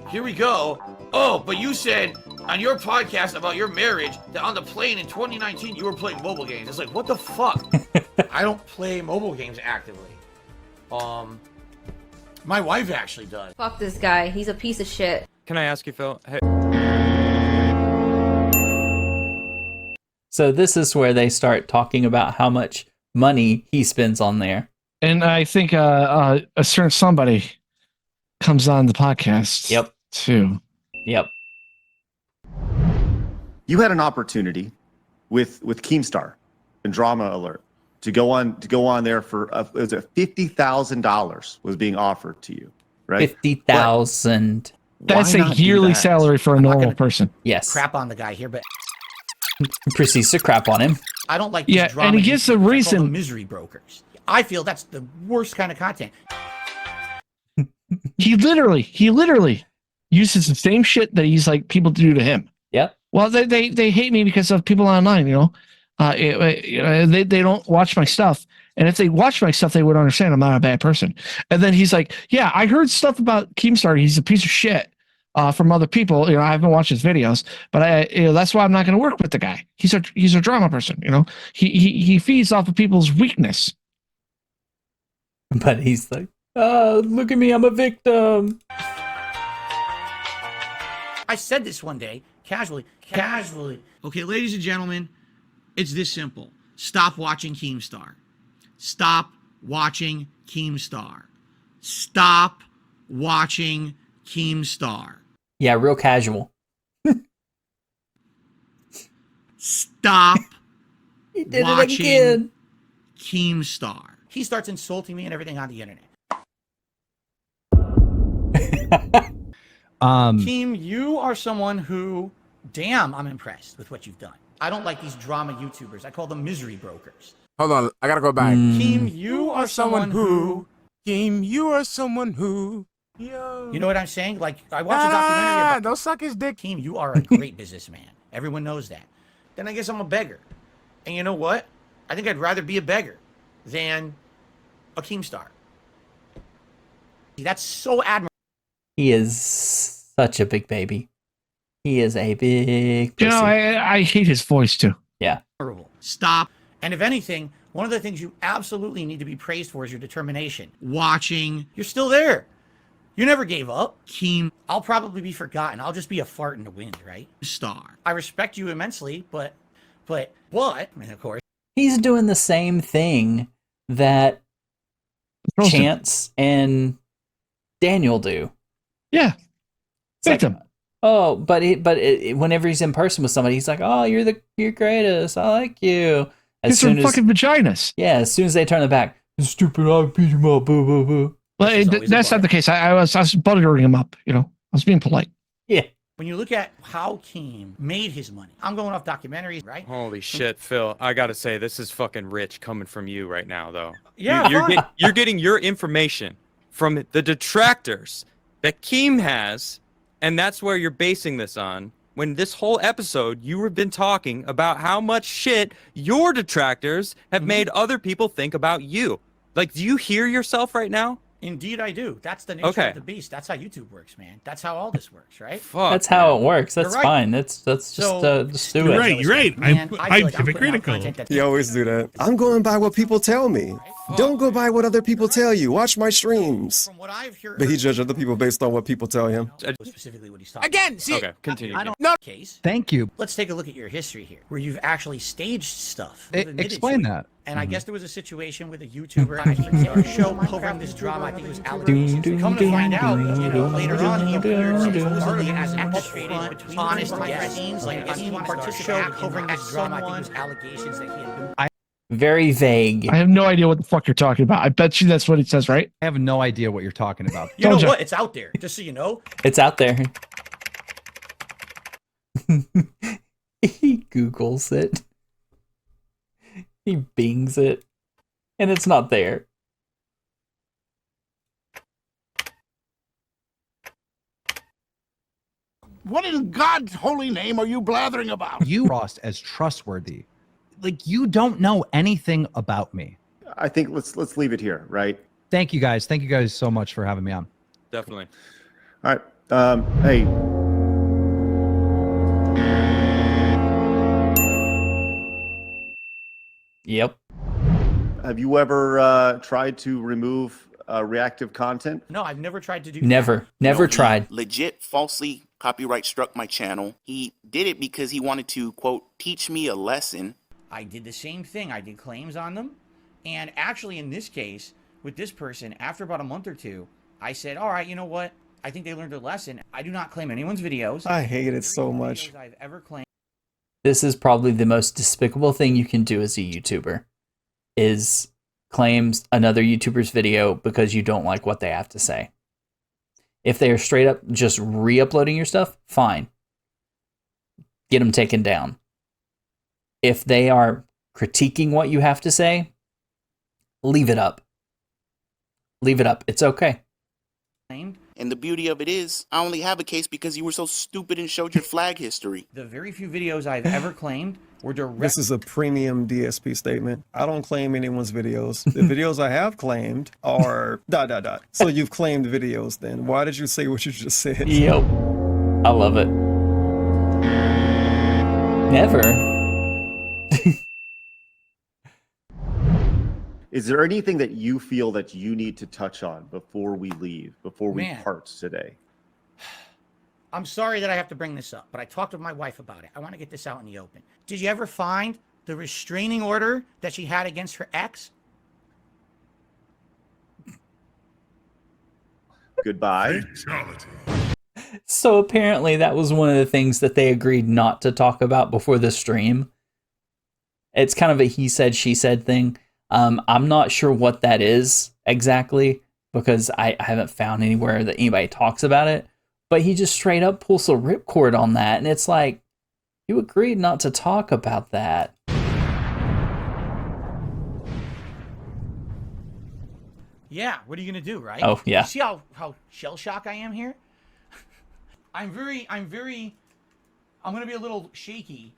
here we go. Oh, but you said on your podcast about your marriage that on the plane in 2019 you were playing mobile games. It's like, what the fuck? I don't play mobile games actively. My wife actually does. Fuck this guy. He's a piece of shit. Can I ask you, Phil? Hey. So this is where they start talking about how much money he spends on there. And I think a certain somebody comes on the podcast. Yep. Too. Yep. You had an opportunity with Keemstar and Drama Alert to go on there for it was $50,000 was being offered to you, right? 50,000. That's a yearly salary for a normal person. Yes. Crap on the guy here, but Proceeds to crap on him. I don't like this drama. And he gives the reason. The misery brokers. I feel that's the worst kind of content. He literally uses the same shit that he's like people do to him. Yep. Well, they hate me because of people online, they don't watch my stuff. And if they watch my stuff, they would understand I'm not a bad person. And then he's like, yeah, I heard stuff about Keemstar. He's a piece of shit from other people. I haven't watched his videos, but that's why I'm not going to work with the guy. He's a drama person. He feeds off of people's weakness. But he's like, oh, look at me, I'm a victim. I said this one day, casually. Okay, ladies and gentlemen, it's this simple. Stop watching Keemstar. Stop watching Keemstar. Stop watching Keemstar. Yeah, real casual. Stop he did watching it again. Keemstar. He starts insulting me and everything on the internet. Keem, you are someone who, damn, I'm impressed with what you've done. I don't like these drama YouTubers. I call them misery brokers. Hold on, I gotta go back. Keem, you are someone who... Keem, you are someone who... Yo. You know what I'm saying? Like, I watched a documentary about... Don't suck his dick. Keem, you are a great businessman. Everyone knows that. Then I guess I'm a beggar. And you know what? I think I'd rather be a beggar than a Keemstar. That's so admirable. He is such a big baby. He is a big pussy. I hate his voice too. Yeah. Stop. And if anything, one of the things you absolutely need to be praised for is your determination. Watching. You're still there. You never gave up. Keem, I'll probably be forgotten. I'll just be a fart in the wind, right? Star. I respect you immensely, but, I mean, of course. He's doing the same thing that Chance and Daniel do. Yeah. Victim. But whenever he's in person with somebody, he's like, "Oh, you're greatest. I like you." As soon as fucking vaginas. Yeah, as soon as they turn their back, stupid, I'll beat him up. Boo, boo, boo. Well, that's not the case. I was buttering him up. I was being polite. Yeah. When you look at how Keem made his money, I'm going off documentaries, right? Holy shit, Phil! I gotta say, this is fucking rich coming from you right now, though. Yeah, you're getting your information from the detractors that Keem has. And that's where you're basing this on. When this whole episode, you have been talking about how much shit your detractors have made other people think about you. Like, do you hear yourself right now? Indeed, I do. That's the nature of the beast. That's how YouTube works, man. That's how all this works, right? Fuck, that's how it works. That's fine. That's just do it. You're right. I'm hypocritical. You always do that. I'm going by what people tell me. Don't go by what other people tell you. Watch my streams. But he judged other people based on what people tell him. Specifically what he's talking Again, see. Okay, continue. I don't know. Case. Thank you. Let's take a look at your history here, where you've actually staged stuff. Explain that. And I guess there was a situation with a YouTuber on a show covering this drama. I think it was allegations. Come to find out, later on, he appeared supposedly as orchestrated between honest scenes, like he participated covering this drama. I think it was allegations that he had been. Very vague. I have no idea what the fuck you're talking about. I bet you that's what it says, right? I have no idea what you're talking about. You know what? It's out there. Just so you know. It's out there. He Googles it. He Bings it. And it's not there. What in God's holy name are you blathering about? You crossed as trustworthy. Like, you don't know anything about me. I think let's leave it here, right? Thank you guys. Thank you guys so much for having me on. Definitely. All right. Hey. Yep. Have you ever tried to remove reactive content? No, I've never tried to do Never tried. Legit falsely copyright struck my channel. He did it because he wanted to, quote, teach me a lesson. I did the same thing. I did claims on them. And actually, in this case, with this person, after about a month or two, I said, all right, you know what? I think they learned a lesson. I do not claim anyone's videos. I hate it so much. I've ever claimed. This is probably the most despicable thing you can do as a YouTuber, is claim another YouTuber's video because you don't like what they have to say. If they are straight up just re-uploading your stuff, fine. Get them taken down. If they are critiquing what you have to say, leave it up. Leave it up. It's okay. And the beauty of it is, I only have a case because you were so stupid and showed your flag history. The very few videos I've ever claimed were direct. This is a premium DSP statement. I don't claim anyone's videos. The videos I have claimed are ... So you've claimed videos then. Why did you say what you just said? Yep. I love it. Never. Is there anything that you feel that you need to touch on before we leave, before we part today? I'm sorry that I have to bring this up, but I talked with my wife about it. I want to get this out in the open. Did you ever find the restraining order that she had against her ex? Goodbye. So apparently that was one of the things that they agreed not to talk about before the stream. It's kind of a he said, she said thing. I'm not sure what that is exactly because I haven't found anywhere that anybody talks about it. But he just straight up pulls a ripcord on that. And it's like, you agreed not to talk about that. Yeah, what are you going to do, right? Oh, yeah. You see how shell-shocked I am here? I'm going to be a little shaky.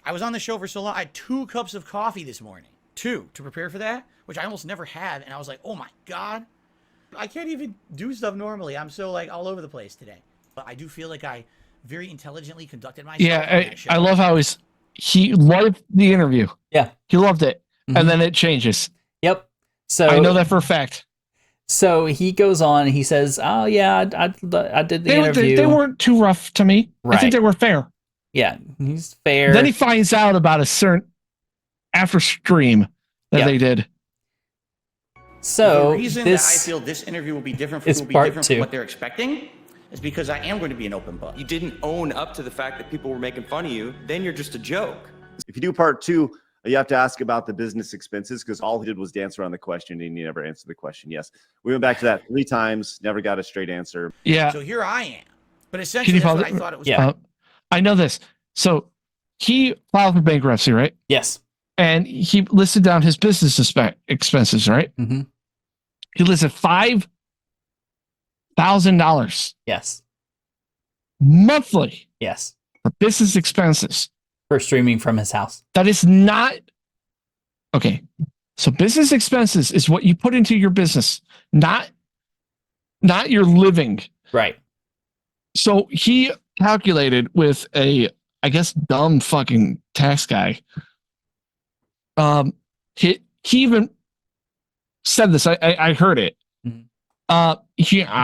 I was on the show for so long. I had 2 cups of coffee this morning. 2 to prepare for that, which I almost never have. And I was like, oh my God. I can't even do stuff normally. I'm so like all over the place today. But I do feel like I very intelligently conducted myself. Yeah, I love how he loved the interview. Yeah. He loved it. And then it changes. Yep. So I know that for a fact. So he goes on, he says, oh yeah, I did the interview. They weren't too rough to me. Right. I think they were fair. Yeah, he's fair. Then he finds out about a certain after stream that they did. So the reason that I feel this interview will be different from what they're expecting is because I am going to be an open book. You didn't own up to the fact that people were making fun of you, then you're just a joke. If you do part 2, you have to ask about the business expenses because all he did was dance around the question and he never answered the question. Yes, we went back to that 3 times, never got a straight answer. Yeah. So here I am. But essentially, that's what I thought it was. Yeah. I know this. So he filed for bankruptcy, right? Yes. And he listed down his business expenses, right? Mm-hmm. He listed $5,000. Yes. Monthly. Yes. For business expenses. For streaming from his house. That is not okay. So business expenses is what you put into your business, not your living. Right. So he calculated with a, I guess, dumb fucking tax guy. He even said this. I heard it. Mm-hmm. I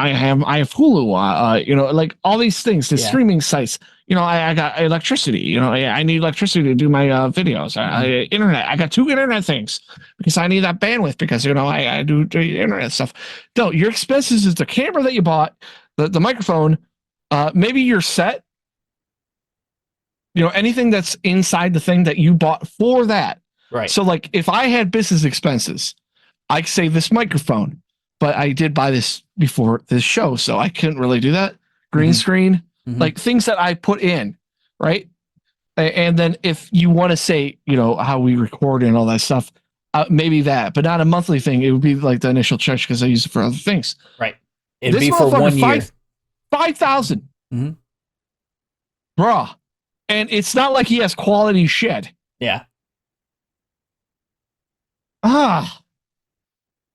have Hulu. Like all these things, the streaming sites. I got electricity. I need electricity to do my videos. Internet. I got 2 internet things because I need that bandwidth because I do internet stuff. No, your expenses is the camera that you bought, the microphone, maybe your set. Anything that's inside the thing that you bought for that. Right. So like if I had business expenses, I could say this microphone, but I did buy this before this show, so I couldn't really do that. Green screen, like things that I put in, right? And then if you want to say, how we record and all that stuff, maybe that, but not a monthly thing. It would be like the initial charge because I use it for other things. Right. It'd be for 1 year. 5,000. Mm-hmm. Bruh. And it's not like he has quality shit. Yeah.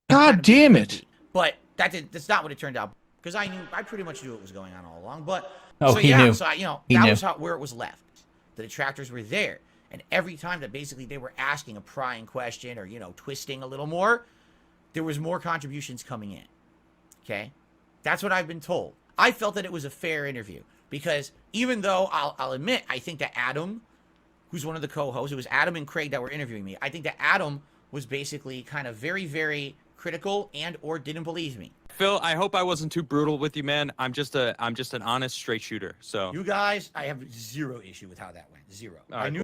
God damn it. But that's not what it turned out because I pretty much knew what was going on all along. But he knew. So He that knew. was where it was left. The detractors were there, and every time that basically they were asking a prying question or twisting a little more, there was more contributions coming in. Okay, that's what I've been told. I felt that it was a fair interview because even though I'll admit I think that Adam, who's one of the co-hosts, it was Adam and Craig that were interviewing me. I think that Adam was basically kind of very, very critical and or didn't believe me. Phil, I hope I wasn't too brutal with you, man. I'm just an honest, straight shooter. So you guys, I have 0 issue with how that went. 0. I knew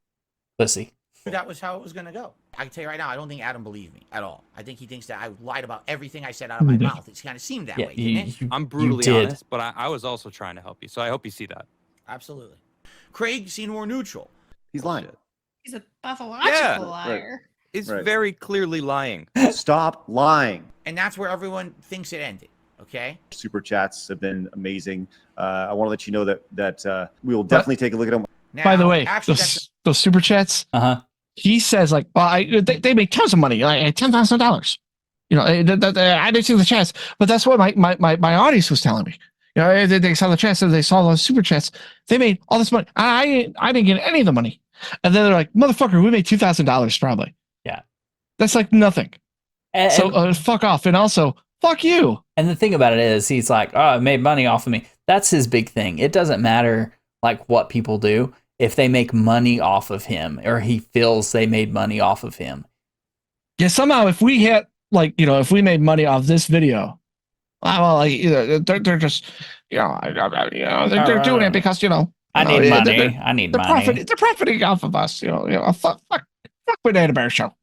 Pussy. that was how it was gonna go. I can tell you right now, I don't think Adam believed me at all. I think he thinks that I lied about everything I said out of my mouth. It kind of seemed that way, didn't it? I'm brutally honest, but I was also trying to help you. So I hope you see that. Absolutely. Craig seemed more neutral. He's lying. He's a pathological Yeah. liar. It's very clearly lying. Stop lying. And that's where everyone thinks it ended. Okay. Super chats have been amazing. I want to let you know that we will definitely take a look at them. Now, By the way, actually, those super chats. He says like, well, they make tons of money, like $10,000. You know, I didn't see the chats, but that's what my audience was telling me. You know, they saw the chats and they saw those super chats. They made all this money. I didn't get any of the money. And then they're like, motherfucker, we made $2,000 probably. Yeah. That's like nothing. So fuck off. And also, fuck you. And the thing about it is, he's like, oh, I made money off of me. That's his big thing. It doesn't matter like what people do if they make money off of him or he feels they made money off of him. Yeah, somehow if we hit like, you know, if we made money off this video, well, like, you know, they're just, you know, they're doing it because, you know, I need money. I need money. They're profiting off of us. You know, fuck Banana Bear Show.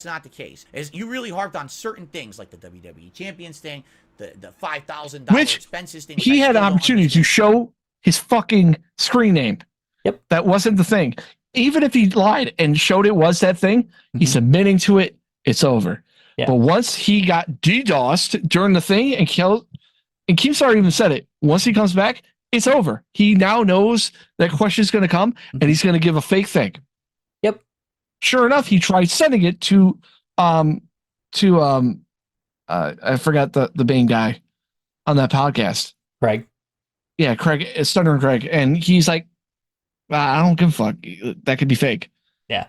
it's not the case. As you really harped on certain things like the WWE Champions thing, the $5,000 expenses thing. He had an opportunity to show his fucking screen name. Yep. That wasn't the thing. Even if he lied and showed it was that thing, he's admitting to it. It's over. Yeah. But once he got DDoSed during the thing and killed, and Keemstar even said it, once he comes back, it's over. He now knows that question's going to come and he's going to give a fake thing. Yep. Sure enough, he tried sending it to I forgot the main guy on that podcast. Craig. Yeah, Craig, Stuttering Craig. And he's like, I don't give a fuck. That could be fake. Yeah.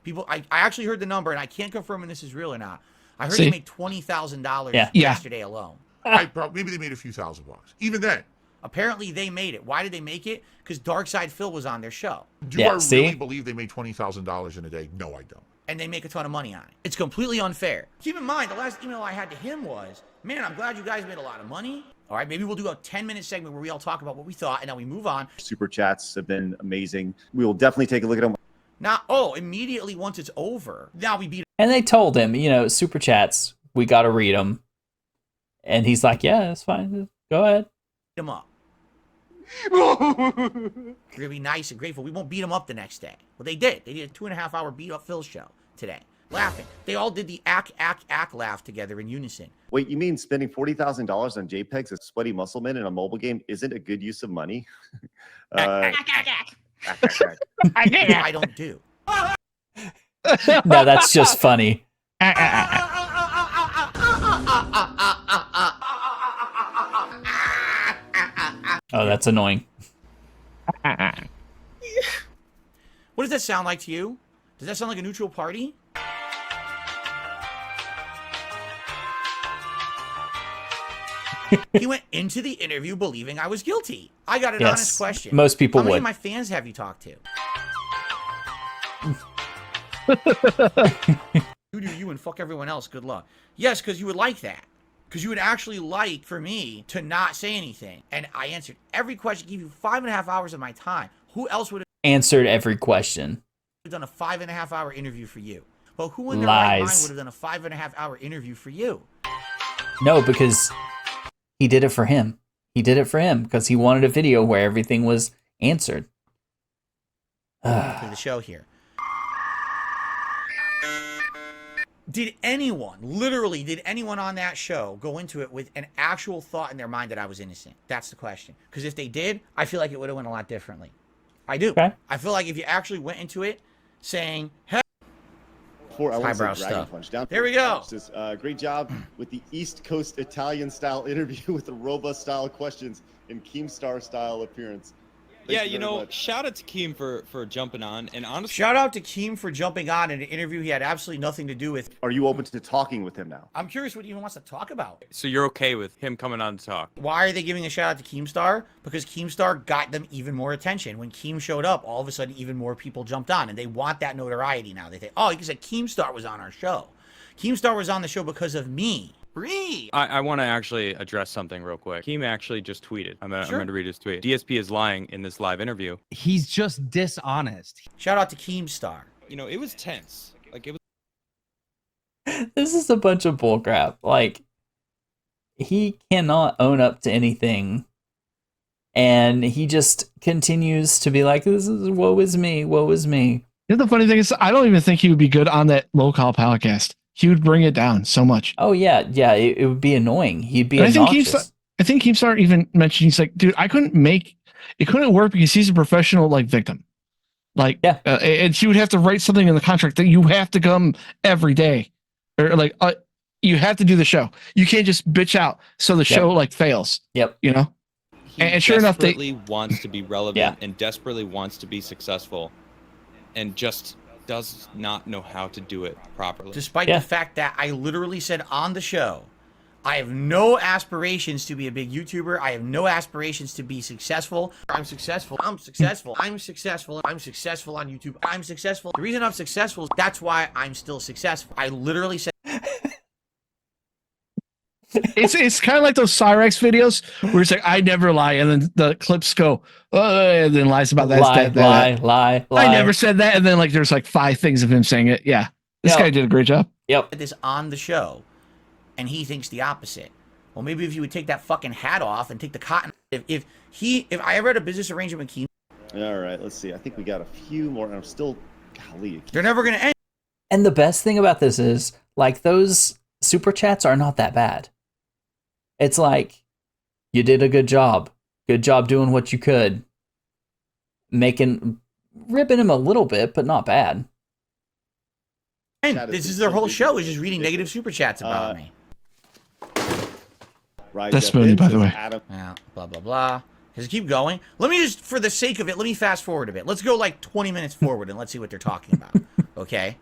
People, I actually heard the number, and I can't confirm if this is real or not. I heard they made $20,000 yesterday alone. Maybe they made a few $1,000. Even then. Apparently, they made it. Why did they make it? Because DarkSydePhil was on their show. Do I really believe they made $20,000 in a day? No, I don't. And they make a ton of money on it. It's completely unfair. Keep in mind, the last email I had to him was, man, I'm glad you guys made a lot of money. All right, maybe we'll do a 10-minute segment where we all talk about what we thought, and then we move on. Super chats have been amazing. We will definitely take a look at them. Now, immediately once it's over, now we beat. And they told him, you know, super chats, we got to read them. And he's like, yeah, that's fine. Go ahead. Him up. We're going to be nice and grateful. We won't beat him up the next day. Well, they did. They did a 2.5-hour beat up Phil show today. Laughing. They all did the ack laugh together in unison. Wait, you mean spending $40,000 on JPEGs as sweaty muscle men in a mobile game isn't a good use of money? I don't do. No, that's just funny. Oh, that's annoying. What does that sound like to you? Does that sound like a neutral party? He went into the interview believing I was guilty. I got an honest question. Most people would. How many would. of my fans have you talked to? You do you and fuck everyone else. Good luck. Yes, because you would like that. Because you would actually like for me to not say anything. And I answered every question, give you 5.5 hours of my time. Who else would have Answered every question. done a 5.5-hour interview for you? But who in their right mind would have done a 5.5-hour interview for you? No, because he did it for him. He did it for him because he wanted a video where everything was answered. To the show here. Did anyone on that show go into it with an actual thought in their mind that I was innocent? That's the question. Because if they did, I feel like it would have went a lot differently. I do. Okay. I feel like if you actually went into it saying, hey, highbrow stuff. There we go. Great job with the East Coast Italian style interview with the robust style questions and Keemstar style appearance. Yeah, you know, shout out to Keem for jumping on, and honestly, shout out to Keem for jumping on in an interview he had absolutely nothing to do with. Are you open to talking with him now? I'm curious what he even wants to talk about. So you're okay with him coming on to talk? Why are they giving a shout out to Keemstar? Because Keemstar got them even more attention. When Keem showed up, all of a sudden even more people jumped on, and they want that notoriety now. They think, oh, because Keemstar was on our show. Keemstar was on the show because of me. I want to actually address something real quick. Keem actually just tweeted. I'm going to read his tweet. DSP is lying in this live interview. He's just dishonest. Shout out to Keemstar. You know, it was tense. Like, it was. This is a bunch of bullcrap. Like, he cannot own up to anything. And he just continues to be like, "This is woe is me, woe is me." You know, the funny thing is, I don't even think he would be good on that low-call podcast. He would bring it down so much. Oh yeah, it would be annoying. He'd be and obnoxious. I think Keemstar even mentioned, he's like, dude, it couldn't work because he's a professional like victim. Like, yeah, and she would have to write something in the contract that you have to come every day, or like you have to do the show. You can't just bitch out so the show like fails. Yep. You know. And sure enough, they desperately wants to be relevant and desperately wants to be successful, and just does not know how to do it properly. Despite the fact that I literally said on the show, I have no aspirations to be a big YouTuber. I have no aspirations to be successful. I'm successful. I'm successful. I'm successful. I'm successful on YouTube. I'm successful. The reason I'm successful is that's why I'm still successful. I literally said. It's kind of like those Cyrex videos where it's like, I never lie, and then the clips go, and then lies about that. Lie. I never said that, and then like there's like 5 things of him saying it. Yeah, this guy did a great job. Yep. This on the show, and he thinks the opposite. Well, maybe if you would take that fucking hat off and take the cotton. If I ever had a business arrangement with Keen. All right, let's see. I think we got a few more. I'm still, golly. They're never gonna end. And the best thing about this is, like, those super chats are not that bad. It's like, you did a good job. Good job doing what you could. Ripping him a little bit, but not bad. And this is their whole show, is just reading negative super chats about me. That's Mooney, by the way. Yeah, blah, blah, blah. Just keep going. Let me just, for the sake of it, let me fast forward a bit. Let's go like 20 minutes forward and let's see what they're talking about. Okay?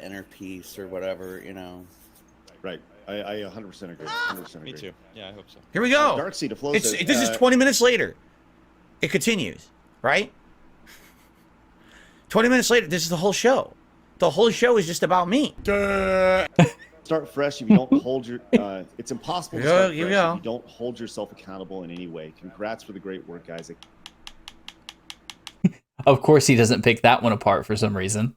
Inner peace or whatever, you know. Right. I 100% agree. 100% agree. Me too. Yeah, I hope so. Here we go. DarkSydePhil This says, is 20 minutes later. It continues, right? 20 minutes later, this is the whole show. The whole show is just about me. Start fresh if you don't hold your... it's impossible to start fresh if go. you don't hold yourself accountable in any way. Congrats for the great work, Isaac. Of course he doesn't pick that one apart for some reason.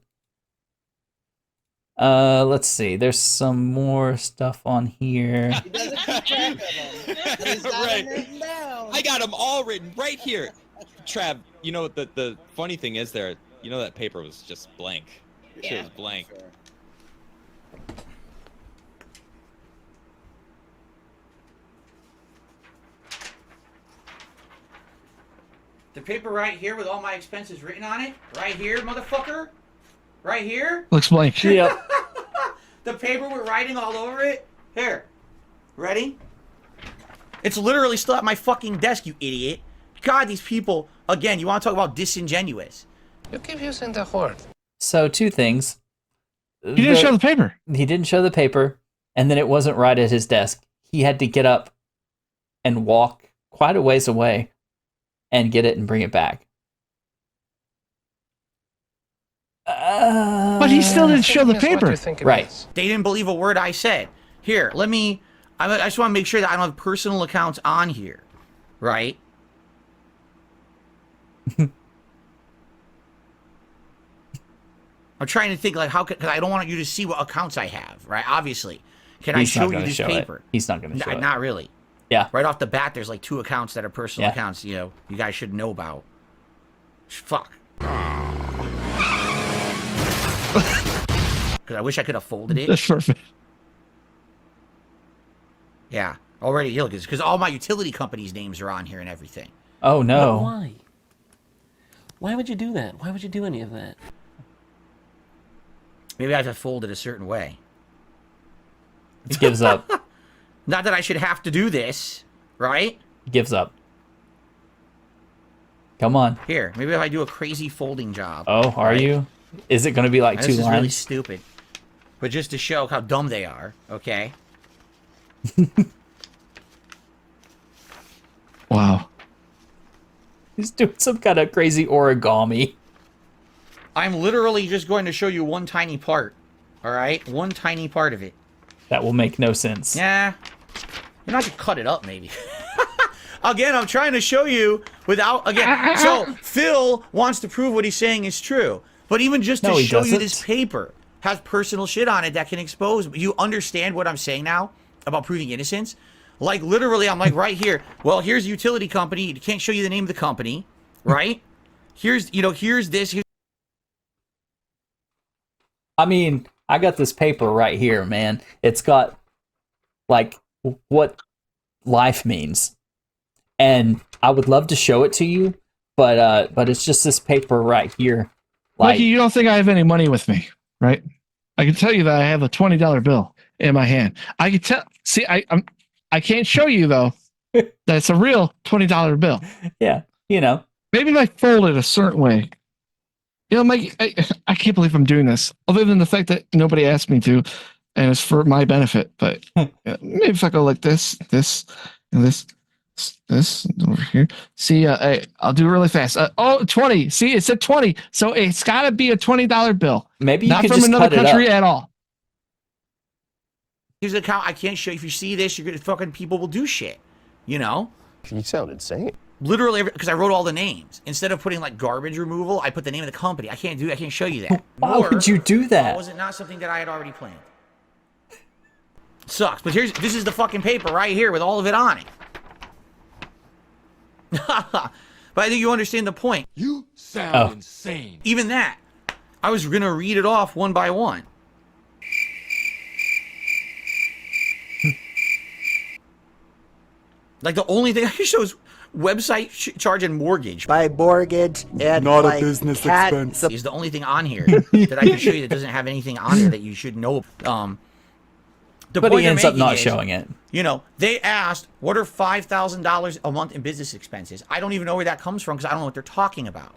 Let's see. There's some more stuff on here. He doesn't keep track of them. Right. I got them all written right here. Trav, you know what the funny thing is there? You know that paper was just blank. It was blank. Sure. The paper right here with all my expenses written on it. Right here, motherfucker. Right here. Looks blank. Yeah. The paper with writing all over it. Here. Ready? It's literally still at my fucking desk, you idiot. God, these people, again, you want to talk about disingenuous. You keep using the word. So, 2 things. He didn't show the paper. He didn't show the paper, and then it wasn't right at his desk. He had to get up and walk quite a ways away and get it and bring it back. But he still didn't show the paper. Right. They didn't believe a word I said. Here, let me... I just want to make sure that I don't have personal accounts on here. Right? I'm trying to think, like, how could... Because I don't want you to see what accounts I have, right? Obviously. Can I show you this paper? He's not going to show it. Not really. Yeah. Right off the bat, there's like 2 accounts that are personal accounts, you know, you guys should know about. Fuck. Because I wish I could have folded it. That's perfect. Yeah. Already, look, because all my utility companies' names are on here and everything. Oh, no. But why? Why would you do that? Why would you do any of that? Maybe I have to fold it a certain way. It gives up. Not that I should have to do this, right? Gives up. Come on. Here, maybe if I do a crazy folding job. Oh, are you? Is it going to be like 2 lines? This is really stupid. But just to show how dumb they are, okay? Wow. He's doing some kind of crazy origami. I'm literally just going to show you one tiny part, all right? One tiny part of it. That will make no sense. Yeah. You're not to cut it up, maybe. Again, I'm trying to show you without... Again, so Phil wants to prove what he's saying is true. But even just to show you this paper has personal shit on it that can expose... You understand what I'm saying now about proving innocence? Like literally, I'm like right here. Well, here's a utility company. You can't show you the name of the company, right? Here's this. Here's I mean, I got this paper right here, man. It's got like what life means, and I would love to show it to you, but it's just this paper right here. Like, Mikey, you don't think I have any money with me, right? I can tell you that I have a $20 bill in my hand. I can tell. See, I can't show you though. That's a real $20 bill. Yeah, you know. Maybe if I fold it a certain way. You know, Mike, I can't believe I'm doing this. Other than the fact that nobody asked me to, and it's for my benefit. But maybe if I go like this, and this over here. See, I'll do it really fast. 20. See, it said 20. So it's got to be a $20 bill. Maybe you not could from just another cut it country up. at all. the account. I can't show you. If you see this, you're gonna fucking people will do shit. You know. You sound insane. Literally, because I wrote all the names. Instead of putting like garbage removal, I put the name of the company. I can't show you that. Why would you do that? Was it not something that I had already planned? Sucks. But this is the fucking paper right here with all of it on it. But I think you understand the point. You sound insane. Even that. I was gonna read it off one by one. Like the only thing I can show is website charging mortgage. By mortgage and Not a like business cat expense. Is the only thing on here that I can show you that doesn't have anything on there that you should know. The But point he they're ends up making not is, showing it. You know, they asked, what are $5,000 a month in business expenses? I don't even know where that comes from because I don't know what they're talking about.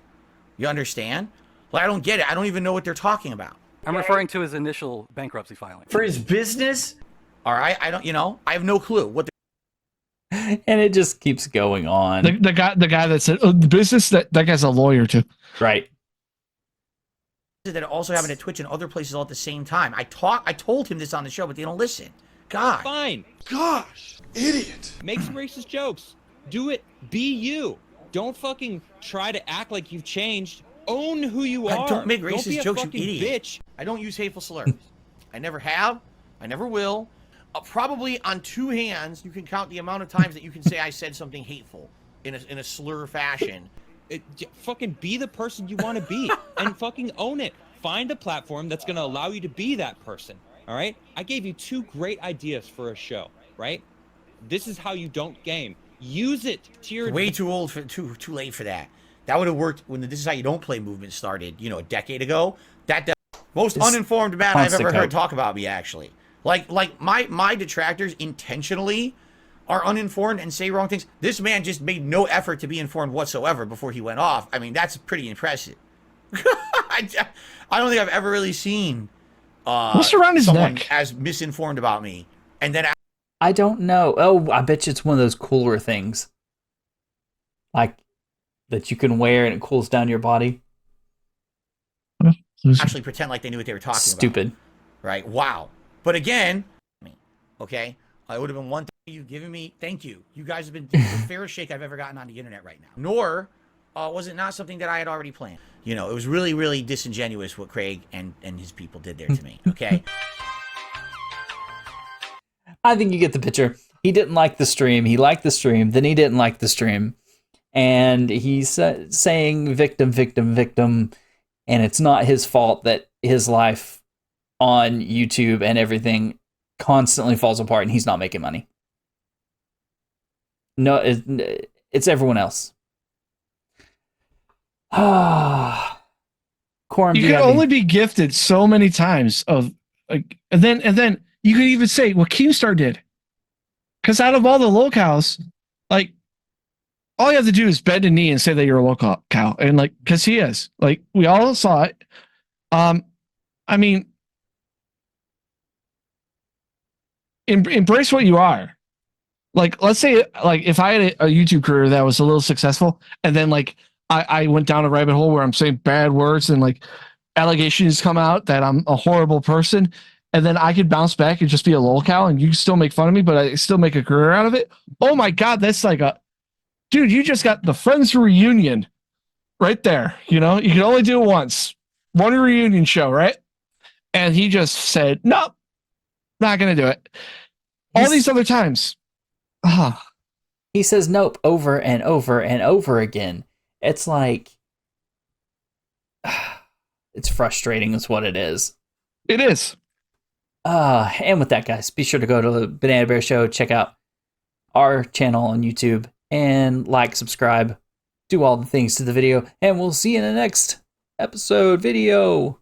You understand? Like, I don't get it. I don't even know what they're talking about. I'm referring to his initial bankruptcy filing. For his business? All right. I don't, you know, I have no clue what And it just keeps going on. The guy that said, the business, that guy's a lawyer too. Right. that also happen at Twitch and other places all at the same time. I told him this on the show, but they don't listen. God. Fine. Gosh, idiot. Make some racist jokes. Do it. Be you. Don't fucking try to act like you've changed. Own who you are. Don't make Don't be racist a jokes, you fucking idiot. bitch. I don't use hateful slurs. I never have. I never will. Probably on two hands, you can count the amount of times that you can say I said something hateful in a slur fashion. Fucking be the person you want to be and fucking own it. Find a platform that's going to allow you to be that person. All right? I gave you 2 great ideas for a show, right? This is how you don't game. Use it to your Way too old for too late for that. That would have worked when the This Is How You Don't Play movement started, you know, a decade ago. That most uninformed man I've ever heard talk about me, actually. Like my detractors intentionally are uninformed and say wrong things. This man just made no effort to be informed whatsoever before he went off. I mean, that's pretty impressive. I don't think I've ever really seen what's around his someone neck? as misinformed about me. And then I don't know. Oh, I bet you it's one of those cooler things. Like that you can wear and it cools down your body. actually pretend like they knew what they were talking Stupid. about. Right? Wow. But again, okay, it would have been one thing you've given me. Thank you. You guys have been the fairest shake I've ever gotten on the internet right now. Nor was it not something that I had already planned. You know, it was really, really disingenuous what Craig and his people did there to me. Okay. I think you get the picture. He didn't like the stream. He liked the stream. Then he didn't like the stream. And he's saying victim, victim, victim. And it's not his fault that his life on YouTube and everything constantly falls apart and he's not making money. No, it's everyone else. Quorum, You can only be gifted so many times of like, and then you could even say what Keemstar did, because out of all the locals, like all you have to do is bend a knee and say that you're a local cow, and like because he is, like we all saw it. I mean, embrace what you are. Like, let's say, like if I had a YouTube career that was a little successful, and then like I went down a rabbit hole where I'm saying bad words and like allegations come out that I'm a horrible person, and then I could bounce back and just be a lolcow and you still make fun of me, but I still make a career out of it. Oh my God, that's like dude, you just got the Friends reunion right there. You know, you can only do it once. One reunion show, right? And he just said, nope, not going to do it. All these other times. He says nope over and over and over again. It's like, it's frustrating is what it is. It is. And with that, guys, be sure to go to the Banana Bear Show, check out our channel on YouTube, and like, subscribe, do all the things to the video, and we'll see you in the next episode video.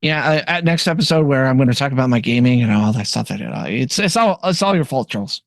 Yeah, at next episode where I'm going to talk about my gaming and all that stuff. It's all your fault, Charles.